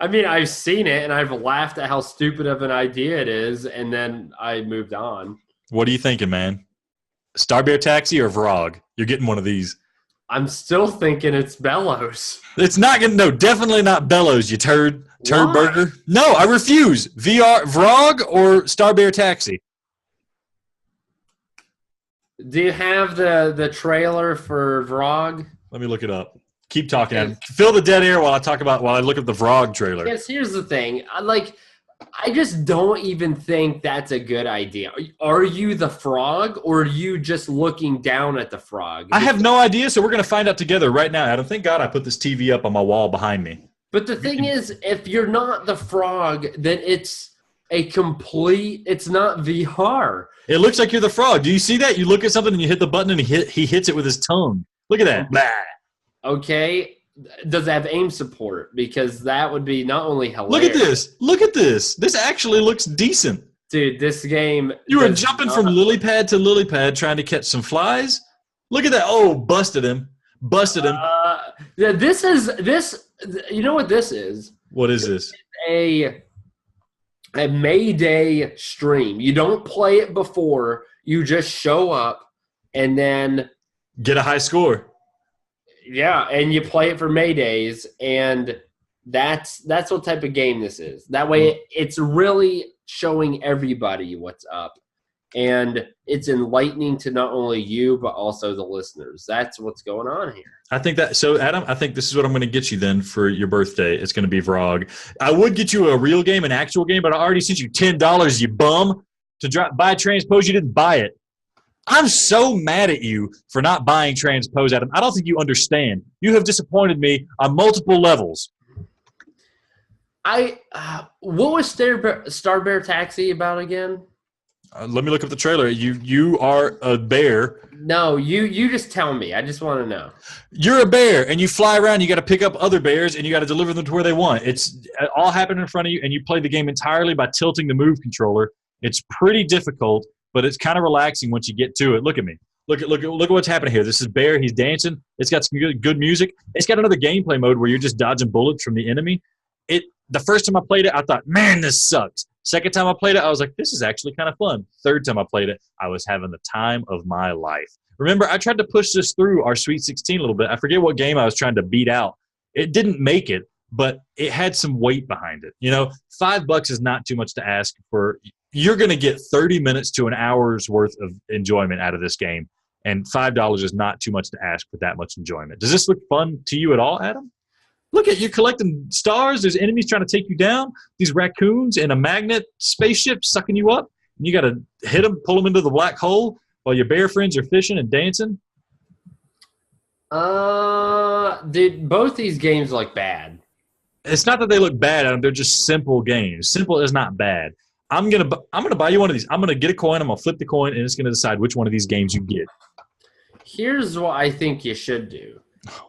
I mean, I've seen it, and I've laughed at how stupid of an idea it is, and then I moved on. What are you thinking, man? Starbear Taxi or Vrog? You're getting one of these. I'm still thinking it's Bellows. It's not gonna. No, definitely not Bellows. You turd burger. No, I refuse. Vrog or Starbear Taxi. Do you have the trailer for Vrog? Let me look it up. Keep talking, Adam. Fill the dead air while I look at the Vrog trailer. Yes, here's the thing. I just don't even think that's a good idea. Are you the frog, or are you just looking down at the frog? I have no idea, so we're going to find out together right now, Adam. Thank God I put this TV up on my wall behind me. But the thing is, if you're not the frog, then it's not VR. It looks like you're the frog. Do you see that? You look at something and you hit the button and he hits it with his tongue. Look at that. Bah. Okay. Does it have aim support? Because that would be not only hilarious. Look at this. This actually looks decent. Dude, this game. You were jumping from lily pad to lily pad trying to catch some flies. Look at that. Oh, busted him. This is this. You know what this is? What is this? A MayDay stream. You don't play it before. You just show up and then Get a high score. yeah, and you play it for MayDays, and that's what type of game this is. That way, it's really showing everybody what's up, and it's enlightening to not only you but also the listeners. That's what's going on here. I think that so, Adam. I think this is what I'm going to get you then for your birthday. It's going to be Vrog. I would get you a real game, an actual game, but I already sent you $10, you bum, to buy Transpose. You didn't buy it. I'm so mad at you for not buying Transpose, Adam. I don't think you understand. You have disappointed me on multiple levels. What was Star Bear Taxi about again? Let me look up the trailer. You are a bear. No, you just tell me. I just want to know. You're a bear, and you fly around. You got to pick up other bears, and you got to deliver them to where they want. It's all happening in front of you, and you play the game entirely by tilting the move controller. It's pretty difficult, but it's kind of relaxing once you get to it. Look at me. Look at what's happening here. This is Bear. He's dancing. It's got some good music. It's got another gameplay mode where you're just dodging bullets from the enemy. The first time I played it, I thought, man, this sucks. Second time I played it, I was like, this is actually kind of fun. Third time I played it, I was having the time of my life. Remember, I tried to push this through our Sweet 16 a little bit. I forget what game I was trying to beat out. It didn't make it, but it had some weight behind it. You know, $5 is not too much to ask for. You're going to get 30 minutes to an hour's worth of enjoyment out of this game, and $5 is not too much to ask for that much enjoyment. Does this look fun to you at all, Adam? Look at you collecting stars. There's enemies trying to take you down. These raccoons in a magnet spaceship sucking you up. And you got to hit them, pull them into the black hole while your bear friends are fishing and dancing. Did both these games look bad? It's not that they look bad, Adam. They're just simple games. Simple is not bad. I'm gonna buy you one of these. I'm gonna get a coin. I'm gonna flip the coin, and it's gonna decide which one of these games you get. Here's what I think you should do.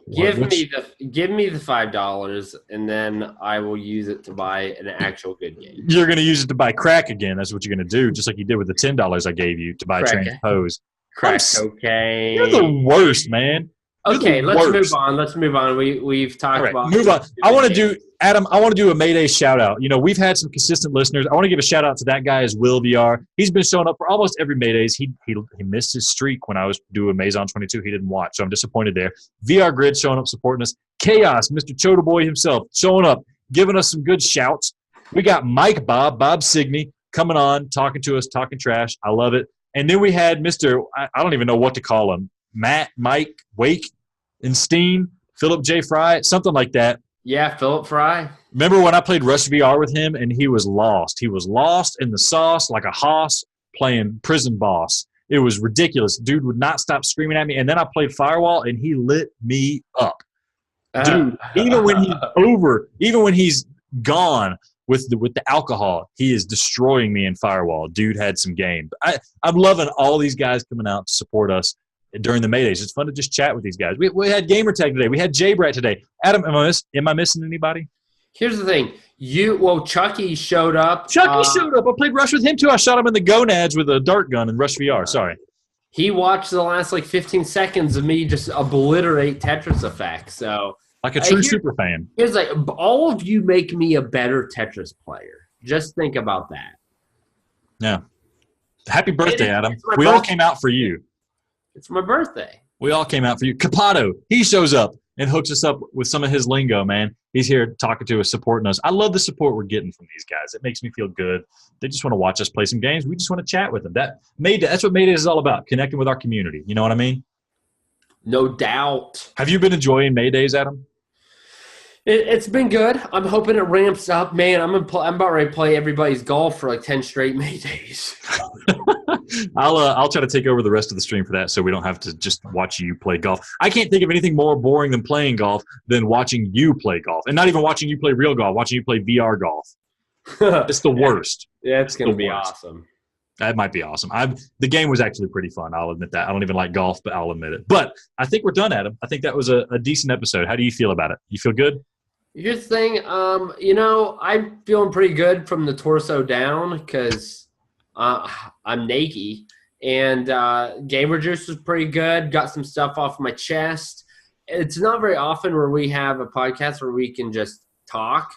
Give me the $5, and then I will use it to buy an actual good game. You're going to use it to buy crack again. That's what you're going to do, just like you did with the $10 I gave you to buy Transpose. Crack cocaine. You're the worst, man. Okay, let's move on. Let's move on. We've talked about. Move on. I want to do, Adam. I want to do a MayDay shout out. You know, we've had some consistent listeners. I want to give a shout out to that guy as Will VR. He's been showing up for almost every MayDays. He missed his streak when I was doing Maison 22. He didn't watch, so I'm disappointed there. VR Grid showing up, supporting us. Chaos, Mr. Chota Boy himself, showing up, giving us some good shouts. We got Bob Signey coming on, talking to us, talking trash. I love it. And then we had Mr. I don't even know what to call him. Mike Wake and Steen, Philip J. Fry, something like that. Yeah, Philip Fry. Remember when I played Rush VR with him and he was lost? He was lost in the sauce like a hoss playing prison boss. It was ridiculous. Dude would not stop screaming at me. And then I played Firewall and he lit me up. Dude, even when he's gone with the alcohol, he is destroying me in Firewall. Dude had some game. I'm loving all these guys coming out to support us during the MayDays. It's fun to just chat with these guys. We had Gamertag today. We had J-Brat today. Adam, am I missing anybody? Here's the thing. Chucky showed up. Chucky showed up. I played Rush with him too. I shot him in the gonads with a dart gun in Rush VR. Sorry. He watched the last 15 seconds of me just obliterate Tetris Effect. So like a true super fan. Here's all of you make me a better Tetris player. Just think about that. Yeah. Happy birthday, Adam. We all came out for you. It's my birthday. We all came out for you. Capato, he shows up and hooks us up with some of his lingo, man. He's here talking to us, supporting us. I love the support we're getting from these guys. It makes me feel good. They just want to watch us play some games. We just want to chat with them. That's what MayDays is all about, connecting with our community. You know what I mean? No doubt. Have you been enjoying MayDays, Adam? It's been good. I'm hoping it ramps up. Man, I'm about ready to play everybody's golf for 10 straight MayDays. I'll try to take over the rest of the stream for that so we don't have to just watch you play golf. I can't think of anything more boring than playing golf than watching you play golf. And not even watching you play real golf, watching you play VR golf. It's the worst. Yeah, it's going to be awesome. That might be awesome. The game was actually pretty fun. I'll admit that. I don't even like golf, but I'll admit it. But I think we're done, Adam. I think that was a decent episode. How do you feel about it? You feel good? Here's the thing. I'm feeling pretty good from the torso down because I'm naked. And Gamer Juice was pretty good. Got some stuff off my chest. it's not very often where we have a podcast where we can just talk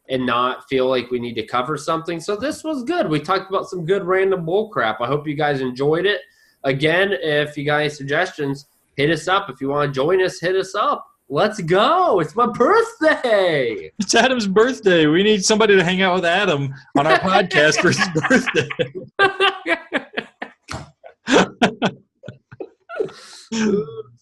and not feel like we need to cover something. So this was good. We talked about some good random bull crap. I hope you guys enjoyed it. Again, if you got any suggestions, hit us up. If you want to join us, hit us up. Let's go. It's my birthday. It's Adam's birthday. We need somebody to hang out with Adam on our podcast for his birthday.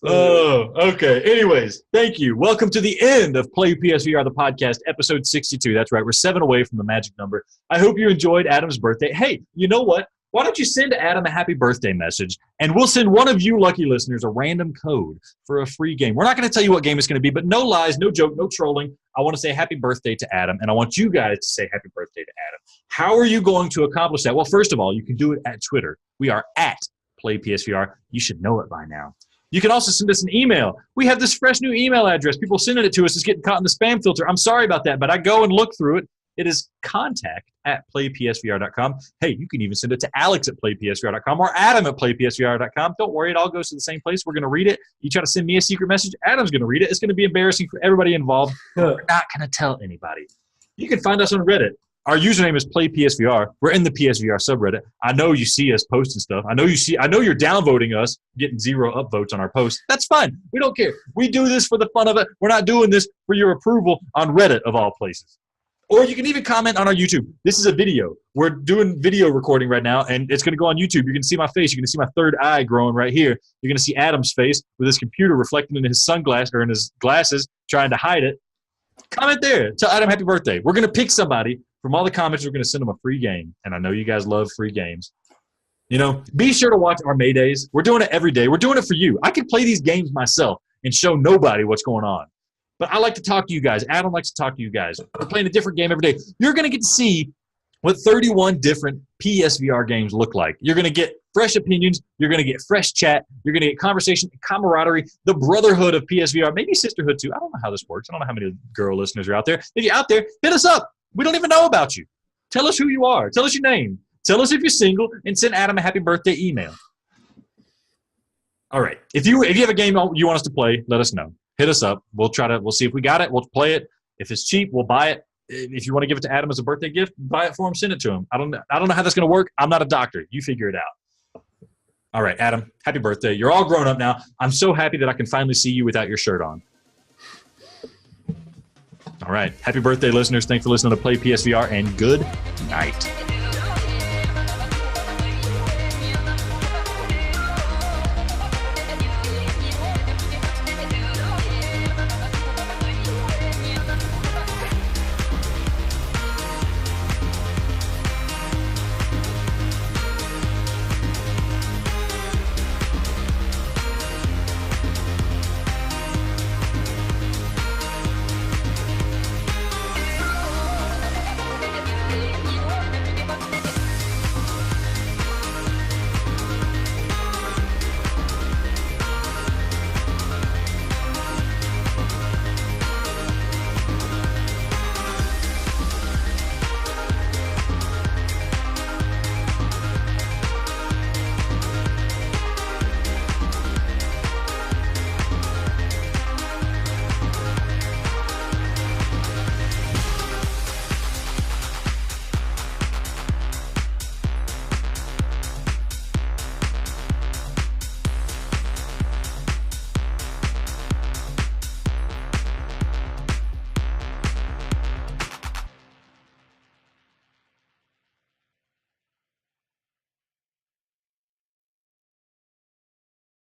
Oh, okay. Anyways, thank you. Welcome to the end of Play PSVR, the podcast, episode 62. That's right. We're 7 away from the magic number. I hope you enjoyed Adam's birthday. Hey, you know what? Why don't you send Adam a happy birthday message, and we'll send one of you lucky listeners a random code for a free game. We're not going to tell you what game it's going to be, but no lies, no joke, no trolling. I want to say happy birthday to Adam, and I want you guys to say happy birthday to Adam. How are you going to accomplish that? Well, first of all, you can do it at Twitter. We are at PlayPSVR. You should know it by now. You can also send us an email. We have this fresh new email address. People sending it to us is getting caught in the spam filter. I'm sorry about that, but I go and look through it. It is contact@playpsvr.com. Hey, you can even send it to alex@playpsvr.com or adam@playpsvr.com. Don't worry, it all goes to the same place. We're going to read it. You try to send me a secret message, Adam's going to read it. It's going to be embarrassing for everybody involved. We're not going to tell anybody. You can find us on Reddit. Our username is PlayPSVR. We're in the PSVR subreddit. I know you see us posting stuff. I know you're downvoting us, getting 0 upvotes on our posts. That's fine. We don't care. We do this for the fun of it. We're not doing this for your approval on Reddit of all places. Or you can even comment on our YouTube. This is a video. We're doing video recording right now, and it's going to go on YouTube. You're going to see my face. You're going to see my third eye growing right here. You're going to see Adam's face with his computer reflecting in his sunglasses or in his glasses, trying to hide it. Comment there. Tell Adam happy birthday. We're going to pick somebody from all the comments. We're going to send them a free game, and I know you guys love free games. You know, be sure to watch our MayDays. We're doing it every day. We're doing it for you. I can play these games myself and show nobody what's going on. But I like to talk to you guys. Adam likes to talk to you guys. We're playing a different game every day. You're going to get to see what 31 different PSVR games look like. You're going to get fresh opinions. You're going to get fresh chat. You're going to get conversation, camaraderie, the brotherhood of PSVR, maybe sisterhood too. I don't know how this works. I don't know how many girl listeners are out there. If you're out there, hit us up. We don't even know about you. Tell us who you are. Tell us your name. Tell us if you're single, and send Adam a happy birthday email. All right. If you have a game you want us to play, let us know. Hit us up. We'll see if we got it. We'll play it. If it's cheap, we'll buy it. If you want to give it to Adam as a birthday gift, buy it for him, send it to him. I don't know how that's going to work. I'm not a doctor. You figure it out. All right, Adam, happy birthday. You're all grown up now. I'm so happy that I can finally see you without your shirt on. All right. Happy birthday, listeners. Thanks for listening to Play PSVR, and good night.